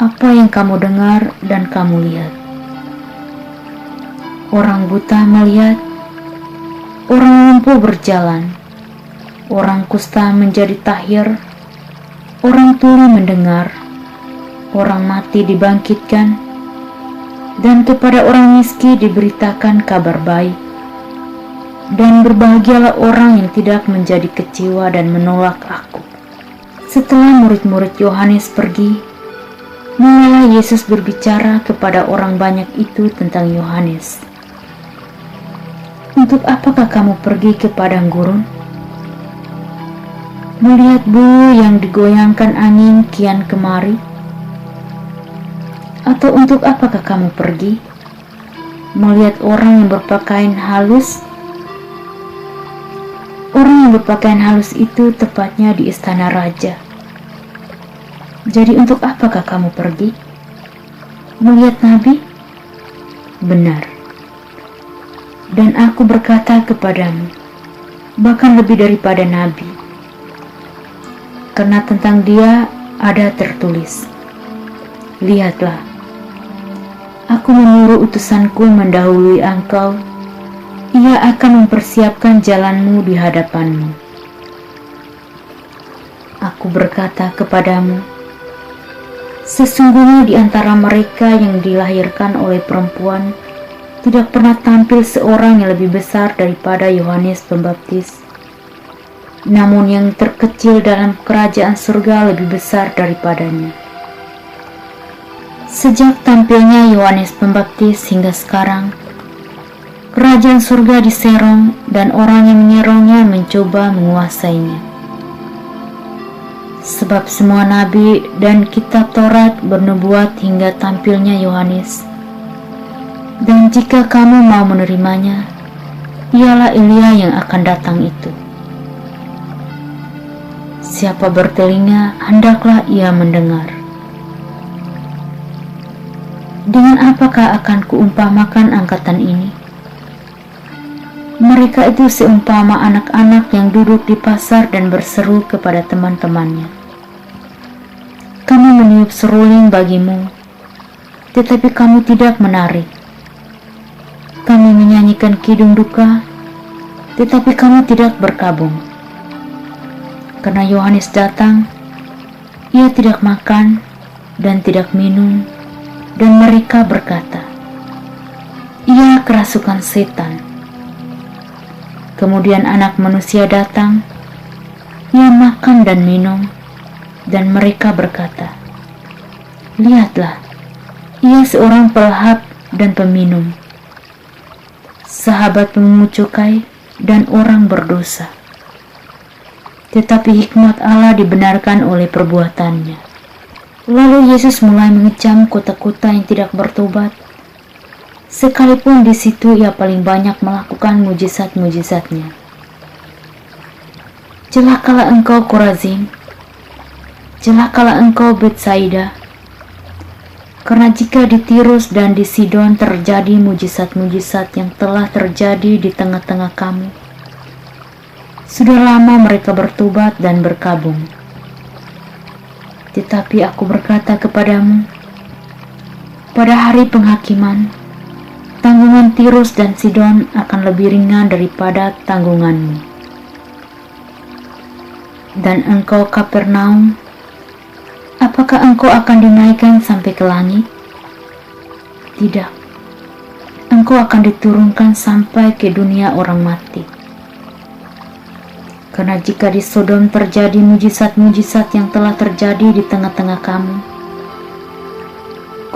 apa yang kamu dengar dan kamu lihat. Orang buta melihat, orang lumpuh berjalan, orang kusta menjadi tahir, orang tuli mendengar, orang mati dibangkitkan, dan kepada orang miskin diberitakan kabar baik. Dan berbahagialah orang yang tidak menjadi kecewa dan menolak Aku." Setelah murid-murid Yohanes pergi, mulailah Yesus berbicara kepada orang banyak itu tentang Yohanes. "Untuk apakah kamu pergi ke padang gurun? Melihat bulu yang digoyangkan angin kian kemari? Atau untuk apakah kamu pergi melihat orang yang berpakaian halus? Orang yang berpakaian halus itu tepatnya di istana raja. Jadi untuk apakah kamu pergi melihat nabi? Benar. Dan Aku berkata kepadamu, bahkan lebih daripada nabi. Karena tentang dia ada tertulis, lihatlah, Aku menyuruh utusanku mendahului engkau. Ia akan mempersiapkan jalanmu di hadapanmu. Aku berkata kepadamu, sesungguhnya di antara mereka yang dilahirkan oleh perempuan tidak pernah tampil seorang yang lebih besar daripada Yohanes Pembaptis. Namun yang terkecil dalam kerajaan surga lebih besar daripadanya. Sejak tampilnya Yohanes Pembaptis hingga sekarang, kerajaan surga diserong dan orang yang menyerongnya mencoba menguasainya. Sebab semua nabi dan kitab Taurat bernubuat hingga tampilnya Yohanes. Dan jika kamu mau menerimanya, ialah Elia yang akan datang itu. Siapa bertelinga, hendaklah ia mendengar. Dengan apakah akan kuumpamakan angkatan ini? Mereka itu seumpama anak-anak yang duduk di pasar dan berseru kepada teman-temannya, "Kami meniup seruling bagimu, tetapi kamu tidak menari. Kami menyanyikan kidung duka, tetapi kamu tidak berkabung." Karena Yohanes datang, ia tidak makan dan tidak minum, dan mereka berkata, "Ia kerasukan setan." Kemudian Anak Manusia datang, ia makan dan minum, dan mereka berkata, "Lihatlah, ia seorang pelahap dan peminum, sahabat pemungut cukai dan orang berdosa." Tetapi hikmat Allah dibenarkan oleh perbuatannya. Lalu Yesus mulai mengecam kota-kota yang tidak bertobat, sekalipun di situ ia paling banyak melakukan mujizat-mujizatnya. "Celakalah engkau Korazim, celakalah engkau Betsaida, karena jika di Tirus dan di Sidon terjadi mujizat-mujizat yang telah terjadi di tengah-tengah kamu, sudah lama mereka bertobat dan berkabung. Tetapi Aku berkata kepadamu, pada hari penghakiman, tanggungan Tirus dan Sidon akan lebih ringan daripada tanggunganmu. Dan engkau Kapernaum, apakah engkau akan dinaikkan sampai ke langit? Tidak, engkau akan diturunkan sampai ke dunia orang mati. Karena jika di Sodom terjadi mujizat-mujizat yang telah terjadi di tengah-tengah kamu,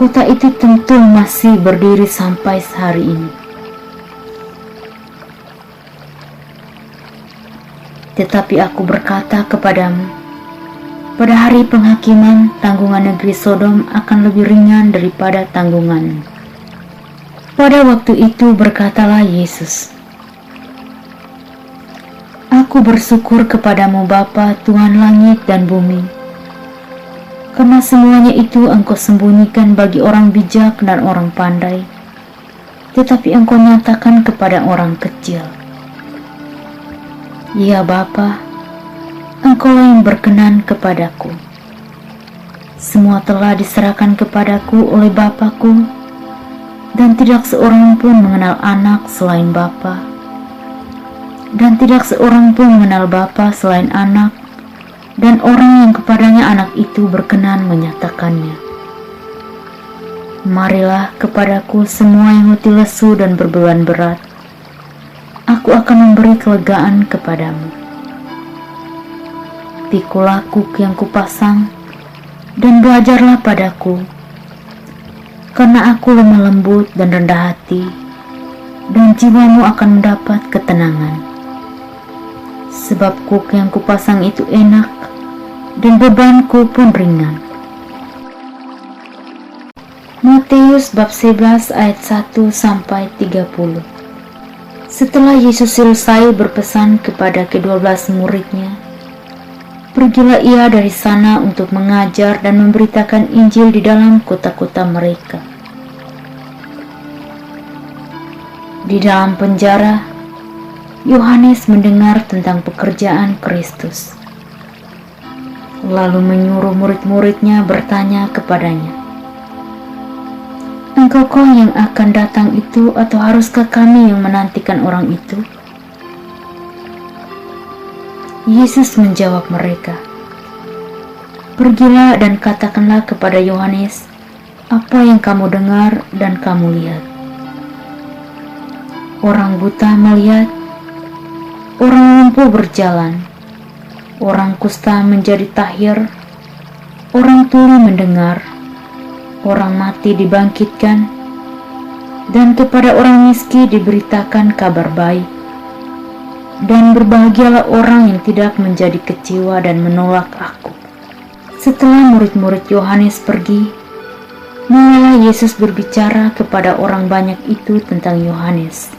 kota itu tentu masih berdiri sampai hari ini. Tetapi aku berkata kepadamu, pada hari penghakiman, tanggungan negeri Sodom akan lebih ringan daripada tanggunganmu. Pada waktu itu berkatalah Yesus, aku bersyukur kepadamu Bapa, Tuhan langit dan bumi, karena semuanya itu Engkau sembunyikan bagi orang bijak dan orang pandai, tetapi Engkau nyatakan kepada orang kecil. Ya Bapa, Engkau yang berkenan kepadaku. Semua telah diserahkan kepadaku oleh Bapa-Ku, dan tidak seorang pun mengenal anak selain Bapa, dan tidak seorang pun mengenal Bapa selain anak, dan orang yang kepadanya anak itu berkenan menyatakannya. Marilah kepadaku semua yang letih lesu dan berbeban berat, aku akan memberi kelegaan kepadamu. Pikulah kuk yang kupasang, dan belajarlah padaku, karena aku lemah lembut dan rendah hati, dan jiwamu akan mendapat ketenangan. Sebab kuk yang kupasang itu enak, dan bebanku pun ringan. Matius bab 11 ayat 1-30. Setelah Yesus selesai berpesan kepada ke-12 muridnya, pergilah ia dari sana untuk mengajar dan memberitakan Injil di dalam kota-kota mereka. Di dalam penjara, Yohanes mendengar tentang pekerjaan Kristus, lalu menyuruh murid-muridnya bertanya kepadanya, Engkau yang akan datang itu, atau haruskah kami yang menantikan orang itu? Yesus menjawab mereka, pergilah dan katakanlah kepada Yohanes apa yang kamu dengar dan kamu lihat. Orang buta melihat, orang lumpuh berjalan, orang kusta menjadi tahir, orang tuli mendengar, orang mati dibangkitkan, dan kepada orang miskin diberitakan kabar baik. Dan berbahagialah orang yang tidak menjadi kecewa dan menolak aku. Setelah murid-murid Yohanes pergi, mulailah Yesus berbicara kepada orang banyak itu tentang Yohanes.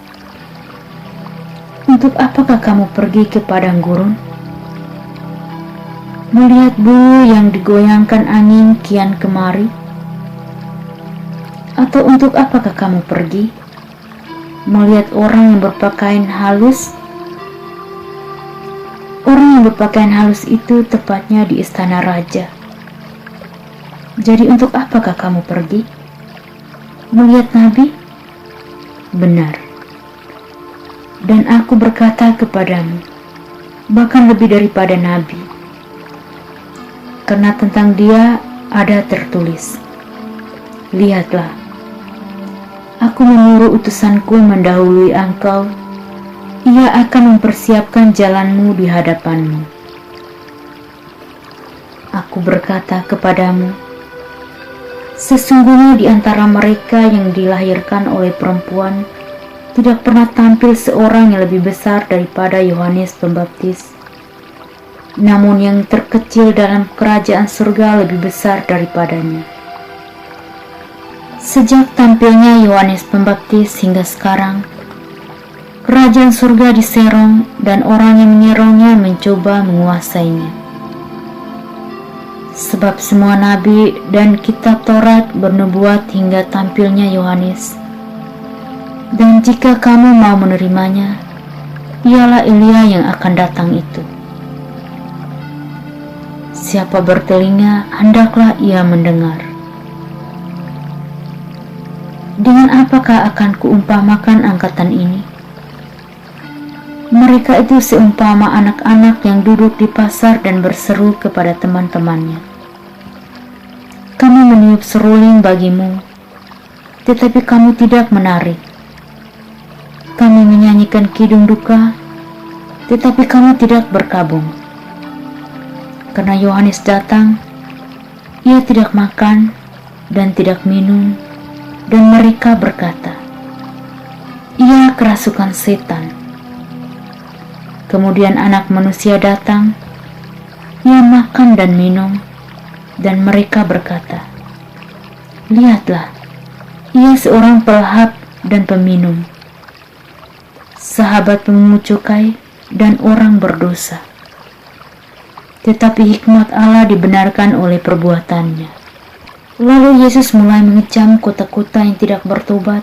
Untuk apakah kamu pergi ke padang gurun? Melihat bulu yang digoyangkan angin kian kemari? Atau untuk apakah kamu pergi? Melihat orang yang berpakaian halus? Orang yang berpakaian halus itu tepatnya di istana raja. Jadi untuk apakah kamu pergi? Melihat nabi? Benar. Dan aku berkata kepadamu, bahkan lebih daripada nabi. Karena tentang dia ada tertulis, lihatlah, aku menyuruh utusanku mendahului engkau, ia akan mempersiapkan jalanmu di hadapanmu. Aku berkata kepadamu, sesungguhnya di antara mereka yang dilahirkan oleh perempuan, tidak pernah tampil seorang yang lebih besar daripada Yohanes Pembaptis. Namun yang terkecil dalam kerajaan surga lebih besar daripadanya. Sejak tampilnya Yohanes Pembaptis hingga sekarang, kerajaan surga diserong dan orang yang menyerongnya mencoba menguasainya. Sebab semua nabi dan kitab Taurat bernubuat hingga tampilnya Yohanes. Dan jika kamu mau menerimanya, ialah Elia yang akan datang itu. Siapa bertelinga, hendaklah ia mendengar. Dengan apakah akan kuumpamakan angkatan ini? Mereka itu seumpama anak-anak yang duduk di pasar dan berseru kepada teman-temannya. Kami meniup seruling bagimu, tetapi kamu tidak menarik. Kami menyanyikan kidung duka, tetapi kamu tidak berkabung. Karena Yohanes datang, ia tidak makan, dan tidak minum, dan mereka berkata, "Ia kerasukan setan." Kemudian Anak Manusia datang, ia makan dan minum, dan mereka berkata, "Lihatlah, ia seorang pelahap dan peminum, sahabat pemungut cukai dan orang berdosa." Tetapi hikmat Allah dibenarkan oleh perbuatannya. Lalu Yesus mulai mengecam kota-kota yang tidak bertobat,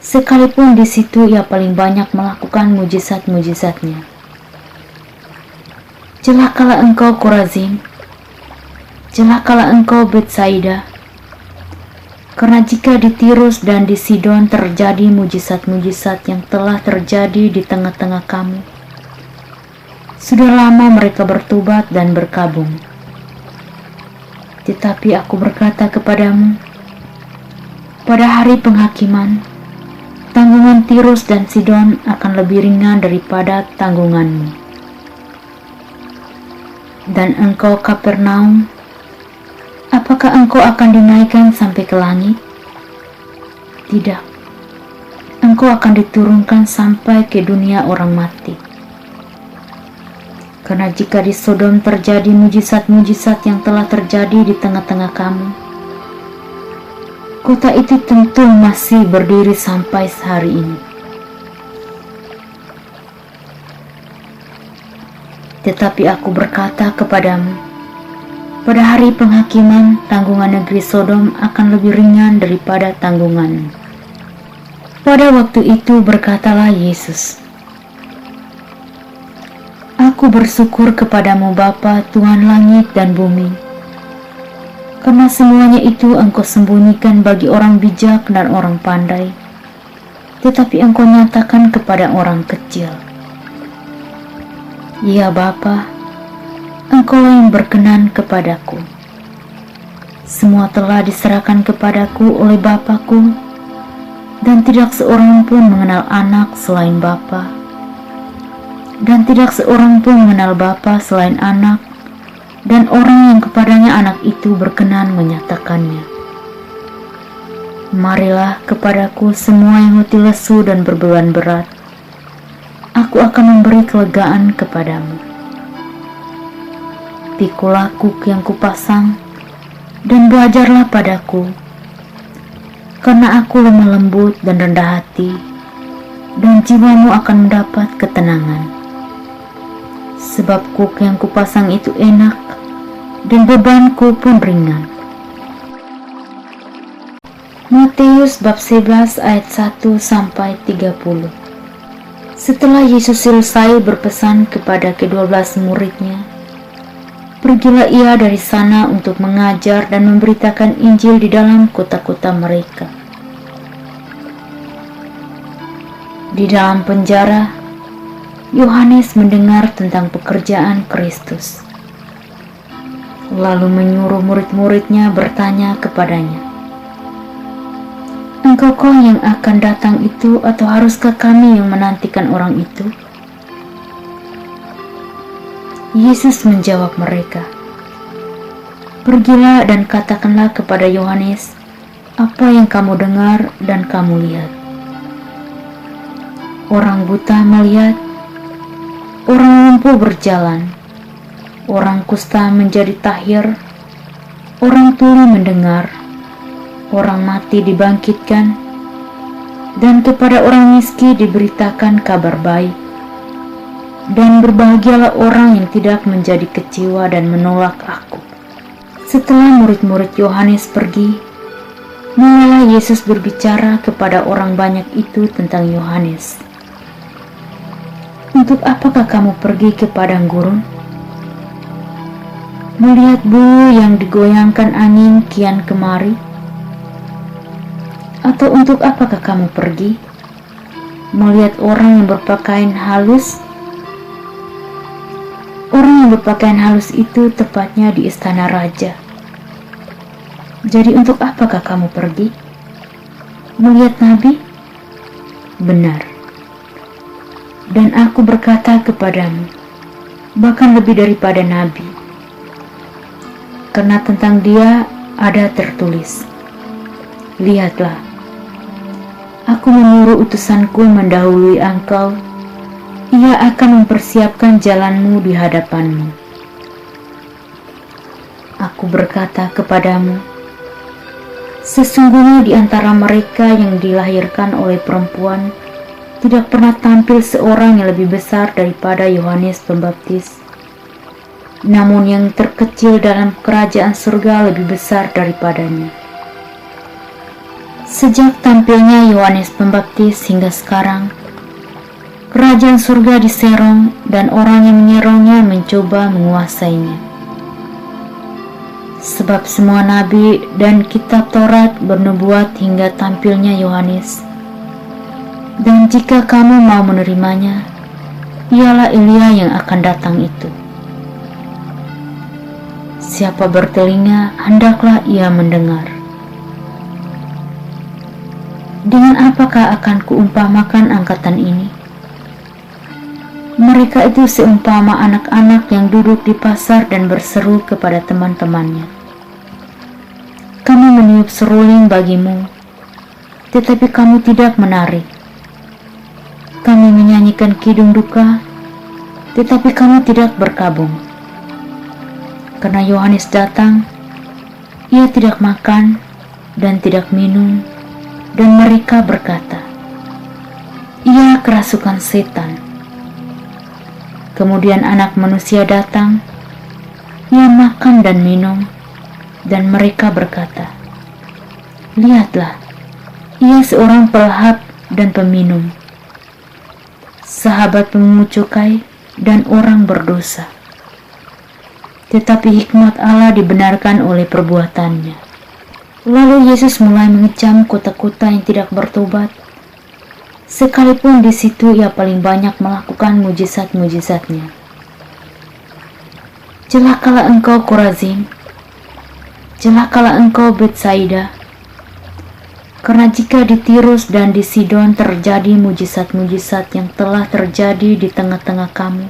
sekalipun di situ ia paling banyak melakukan mujizat-mujizatnya. "Celakalah engkau Korazim, celakalah engkau Betsaida, karena jika di Tirus dan di Sidon terjadi mujizat-mujizat yang telah terjadi di tengah-tengah kamu, sudah lama mereka bertobat dan berkabung. Tetapi aku berkata kepadamu, pada hari penghakiman, tanggungan Tirus dan Sidon akan lebih ringan daripada tanggunganmu. Dan engkau Kapernaum, apakah engkau akan dinaikkan sampai ke langit? Tidak, engkau akan diturunkan sampai ke dunia orang mati. Karena jika di Sodom terjadi mujizat-mujizat yang telah terjadi di tengah-tengah kamu, kota itu tentu masih berdiri sampai hari ini. Tetapi aku berkata kepadamu, pada hari penghakiman, tanggungan negeri Sodom akan lebih ringan daripada tanggunganmu." Pada waktu itu berkatalah Yesus, "Aku bersyukur kepadamu Bapa, Tuhan langit dan bumi, karena semuanya itu engkau sembunyikan bagi orang bijak dan orang pandai, tetapi engkau nyatakan kepada orang kecil. Ya Bapa, engkau yang berkenan kepadaku. Semua telah diserahkan kepadaku oleh Bapa-Ku, dan tidak seorang pun mengenal anak selain Bapa, dan tidak seorang pun mengenal Bapa selain anak, dan orang yang kepadanya anak itu berkenan menyatakannya. Marilah kepadaku semua yang letih lesu dan berbeban berat, aku akan memberi kelegaan kepadamu. Pikulah kuk yang kupasang, dan belajarlah padaku, karena aku lemah lembut dan rendah hati, dan jiwamu akan mendapat ketenangan. Sebab kuk yang kupasang itu enak, dan bebanku pun ringan." Matius bab 11 ayat 1-30. Setelah Yesus selesai berpesan kepada ke-12 muridnya, pergilah ia dari sana untuk mengajar dan memberitakan Injil di dalam kota-kota mereka. Di dalam penjara, Yohanes mendengar tentang pekerjaan Kristus, lalu menyuruh murid-muridnya bertanya kepadanya, "Engkaukah yang akan datang itu, atau haruskah kami yang menantikan orang itu?" Yesus menjawab mereka, "Pergilah dan katakanlah kepada Yohanes apa yang kamu dengar dan kamu lihat. Orang buta melihat, orang lumpuh berjalan, orang kusta menjadi tahir, orang tuli mendengar, orang mati dibangkitkan, dan kepada orang miskin diberitakan kabar baik. Dan berbahagialah orang yang tidak menjadi kecewa dan menolak aku." Setelah murid-murid Yohanes pergi, mulailah Yesus berbicara kepada orang banyak itu tentang Yohanes. "Untuk apakah kamu pergi ke padang gurun? Melihat bulu yang digoyangkan angin kian kemari? Atau untuk apakah kamu pergi melihat orang yang berpakaian halus? Orang yang berpakaian halus itu tepatnya di istana raja. Jadi untuk apakah kamu pergi melihat nabi? Benar. Dan aku berkata kepadamu, bahkan lebih daripada nabi. Karena tentang dia ada tertulis, "Lihatlah, aku menyuruh utusanku mendahului engkau, ia akan mempersiapkan jalanmu di hadapanmu." Aku berkata kepadamu, sesungguhnya di antara mereka yang dilahirkan oleh perempuan, tidak pernah tampil seorang yang lebih besar daripada Yohanes Pembaptis. Namun yang terkecil dalam kerajaan surga lebih besar daripadanya. Sejak tampilnya Yohanes Pembaptis hingga sekarang, kerajaan surga diserong dan orang yang menyerongnya mencoba menguasainya. Sebab semua nabi dan kitab Taurat bernubuat hingga tampilnya Yohanes. Dan jika kamu mau menerimanya, ialah Elia yang akan datang itu. Siapa bertelinga, hendaklah ia mendengar. Dengan apakah akan kuumpamakan angkatan ini? Mereka itu seumpama anak-anak yang duduk di pasar dan berseru kepada teman-temannya. Kami meniup seruling bagimu, tetapi kamu tidak menarik. Kami menyanyikan kidung duka, tetapi kamu tidak berkabung. Karena Yohanes datang, ia tidak makan dan tidak minum, dan mereka berkata, ia kerasukan setan. Kemudian Anak Manusia datang, ia makan dan minum, dan mereka berkata, lihatlah, ia seorang pelahap dan peminum, sahabat pemungut cukai dan orang berdosa. Tetapi hikmat Allah dibenarkan oleh perbuatannya. Lalu Yesus mulai mengecam kota-kota yang tidak bertobat, sekalipun di situ ia paling banyak melakukan mujizat-mujizatnya. Celakalah engkau Korazim, celakalah engkau Betsaida, karena jika di Tirus dan di Sidon terjadi mujizat-mujizat yang telah terjadi di tengah-tengah kamu,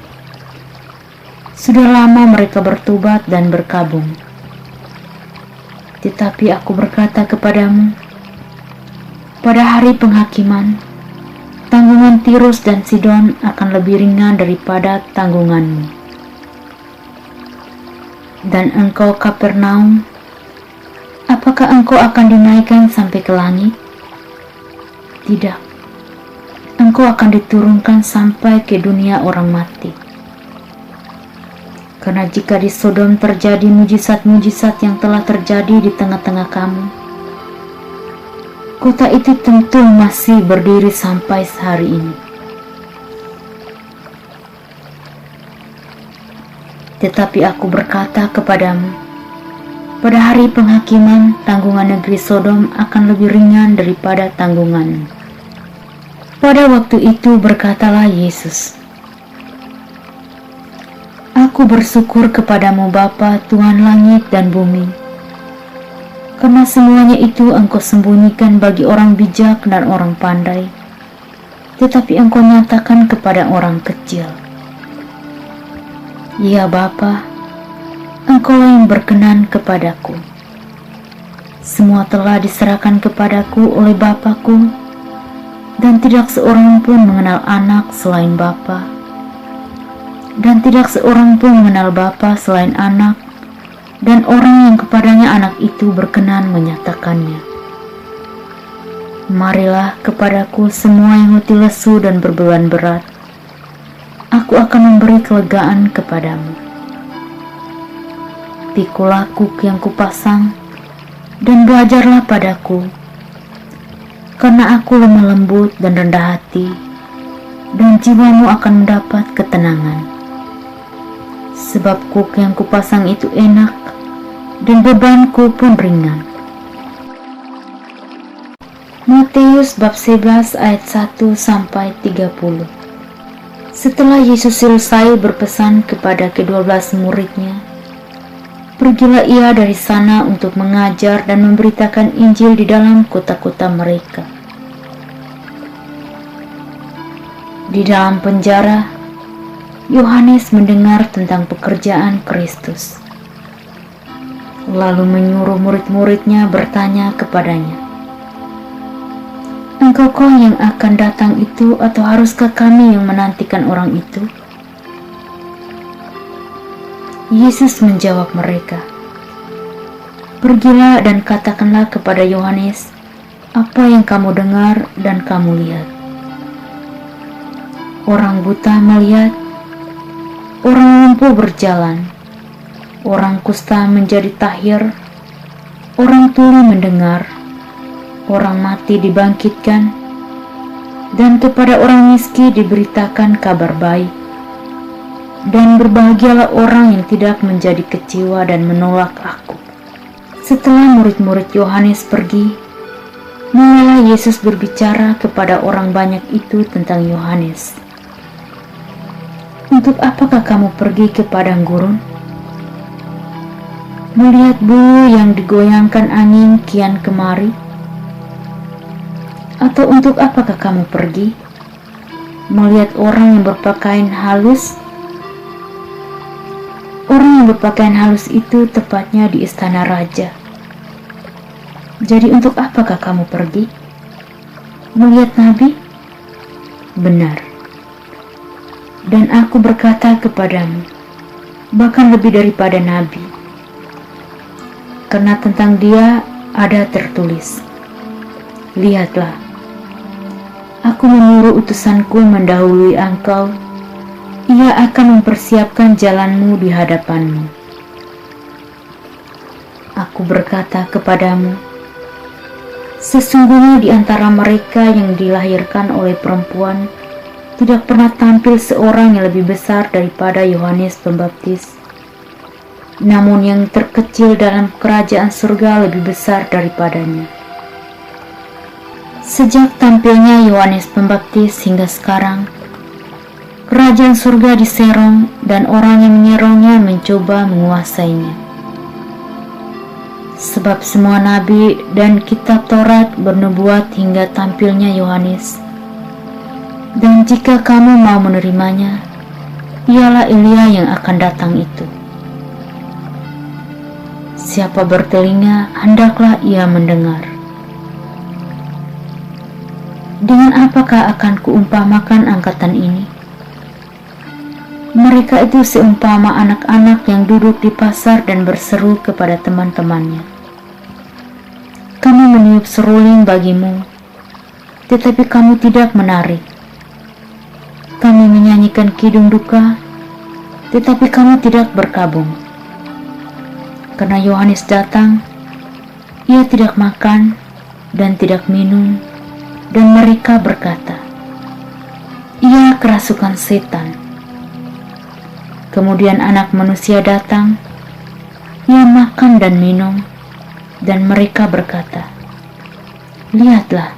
sudah lama mereka bertobat dan berkabung. Tetapi aku berkata kepadamu, pada hari penghakiman, tanggungan Tirus dan Sidon akan lebih ringan daripada tanggunganmu. Dan engkau Kapernaum, apakah engkau akan dinaikkan sampai ke langit? Tidak, engkau akan diturunkan sampai ke dunia orang mati. Karena jika di Sodom terjadi mujizat-mujizat yang telah terjadi di tengah-tengah kamu, kota itu tentu masih berdiri sampai hari ini. Tetapi aku berkata kepadamu, pada hari penghakiman, tanggungan negeri Sodom akan lebih ringan daripada tanggunganmu. Pada waktu itu berkatalah Yesus, aku bersyukur kepadamu Bapa, Tuhan langit dan bumi, karena semuanya itu engkau sembunyikan bagi orang bijak dan orang pandai, tetapi engkau nyatakan kepada orang kecil. Ya Bapa, engkau yang berkenan kepadaku. Semua telah diserahkan kepadaku oleh Bapa-Ku, dan tidak seorang pun mengenal anak selain Bapa, dan tidak seorang pun mengenal Bapa selain anak, dan orang yang kepadanya anak itu berkenan menyatakannya. Marilah kepadaku semua yang letih lesu dan berbeban berat, aku akan memberi kelegaan kepadamu. Pikulah kuk yang kupasang, dan belajarlah padaku, karena aku lemah lembut dan rendah hati, dan jiwamu akan mendapat ketenangan. Sebab kuk yang kupasang itu enak, dan bebanku pun ringan. Matius bab 11 ayat 1-30. Setelah Yesus selesai berpesan kepada ke-12 muridnya, pergilah ia dari sana untuk mengajar dan memberitakan Injil di dalam kota-kota mereka. Di dalam penjara, Yohanes mendengar tentang pekerjaan Kristus. lalu menyuruh murid-muridnya bertanya kepadanya, "Engkaukah yang akan datang itu, atau haruskah kami yang menantikan orang itu?" Yesus menjawab mereka, "Pergilah dan katakanlah kepada Yohanes apa yang kamu dengar dan kamu lihat. Orang buta melihat, orang lumpuh berjalan, orang kusta menjadi tahir, orang tuli mendengar, orang mati dibangkitkan, dan kepada orang miskin diberitakan kabar baik. Dan berbahagialah orang yang tidak menjadi kecewa dan menolak Aku." Setelah murid-murid Yohanes pergi, mulailah Yesus berbicara kepada orang banyak itu tentang Yohanes. "Untuk apakah kamu pergi ke padang gurun? Melihat bulu yang digoyangkan angin kian kemari? Atau untuk apakah kamu pergi melihat orang yang berpakaian halus? Orang yang berpakaian halus itu tepatnya di istana raja. Jadi untuk apakah kamu pergi? Melihat nabi? Benar. Dan Aku berkata kepadamu, bahkan lebih daripada nabi. Karena tentang dia ada tertulis, 'Lihatlah, Aku menyuruh utusanku mendahului engkau. Ia akan mempersiapkan jalanmu di hadapanmu.' Aku berkata kepadamu, sesungguhnya di antara mereka yang dilahirkan oleh perempuan tidak pernah tampil seorang yang lebih besar daripada Yohanes Pembaptis. Namun yang terkecil dalam kerajaan surga lebih besar daripadanya. Sejak tampilnya Yohanes Pembaptis hingga sekarang, kerajaan surga diserong dan orang yang menyerongnya mencoba menguasainya. Sebab semua nabi dan kitab Taurat bernubuat hingga tampilnya Yohanes. Dan jika kamu mau menerimanya, ialah Elia yang akan datang itu. Siapa bertelinga, hendaklah ia mendengar. Dengan apakah akan kuumpamakan angkatan ini? Mereka itu seumpama anak-anak yang duduk di pasar dan berseru kepada teman-temannya, 'Kami meniup seruling bagimu, tetapi kamu tidak menari. Kami menyanyikan kidung duka, tetapi kamu tidak berkabung.' Karena Yohanes datang, ia tidak makan dan tidak minum, dan mereka berkata, 'Ia kerasukan setan.' Kemudian Anak Manusia datang, ia makan dan minum, dan mereka berkata, 'Lihatlah,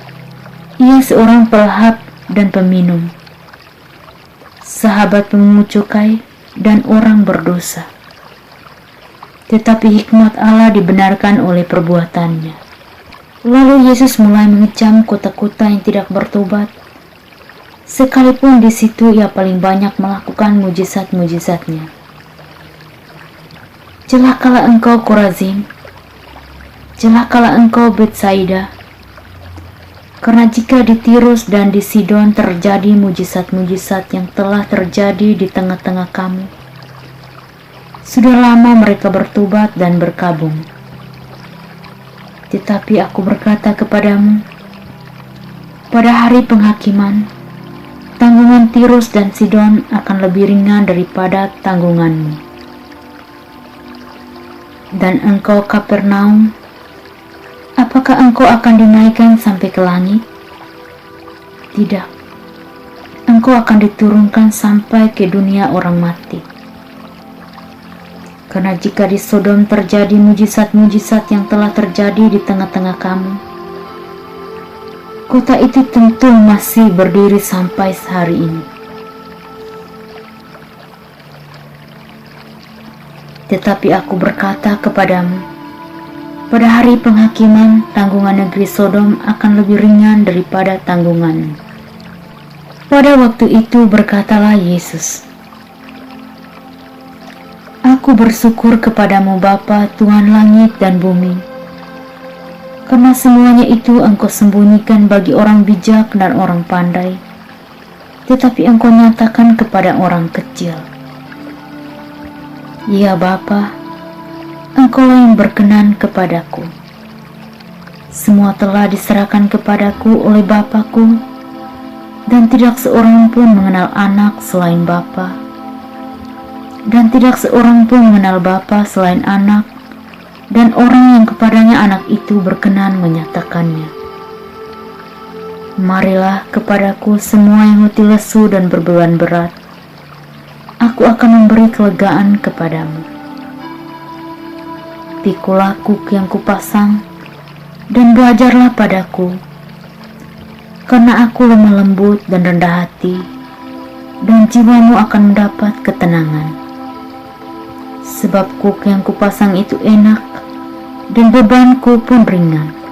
ia seorang pelahap dan peminum, sahabat pemungut cukai dan orang berdosa.' Tetapi hikmat Allah dibenarkan oleh perbuatannya." Lalu Yesus mulai mengecam kota-kota yang tidak bertobat, sekalipun di situ ia paling banyak melakukan mujizat-mujizatnya. "Celakalah engkau Korazim, celakalah engkau Betsaida, karena jika di Tirus dan di Sidon terjadi mujizat-mujizat yang telah terjadi di tengah-tengah kamu, sudah lama mereka bertobat dan berkabung. Tetapi Aku berkata kepadamu, pada hari penghakiman, tanggungan Tirus dan Sidon akan lebih ringan daripada tanggunganmu. Dan engkau Kapernaum, apakah engkau akan dinaikkan sampai ke langit? Tidak, engkau akan diturunkan sampai ke dunia orang mati. Karena jika di Sodom terjadi mujizat-mujizat yang telah terjadi di tengah-tengah kamu, kota itu tentu masih berdiri sampai hari ini. Tetapi Aku berkata kepadamu, pada hari penghakiman, tanggungan negeri Sodom akan lebih ringan daripada tanggunganmu." Pada waktu itu berkatalah Yesus, Aku bersyukur kepadamu Bapa, Tuhan langit dan bumi, karena semuanya itu Engkau sembunyikan bagi orang bijak dan orang pandai, tetapi Engkau nyatakan kepada orang kecil. Ya Bapa, Engkaulah yang berkenan kepadaku. Semua telah diserahkan kepadaku oleh Bapa-Ku, dan tidak seorang pun mengenal anak selain Bapa, dan tidak seorang pun mengenal Bapa selain anak, dan orang yang kepadanya anak itu berkenan menyatakannya. Marilah kepadaku semua yang letih lesu dan berbeban berat, aku akan memberi kelegaan kepadamu. Pikulah kuk yang kupasang, dan belajarlah padaku, karena aku lemah lembut dan rendah hati, dan jiwamu akan mendapat ketenangan. Sebab kuk yang kupasang itu enak, dan bebanku pun ringan.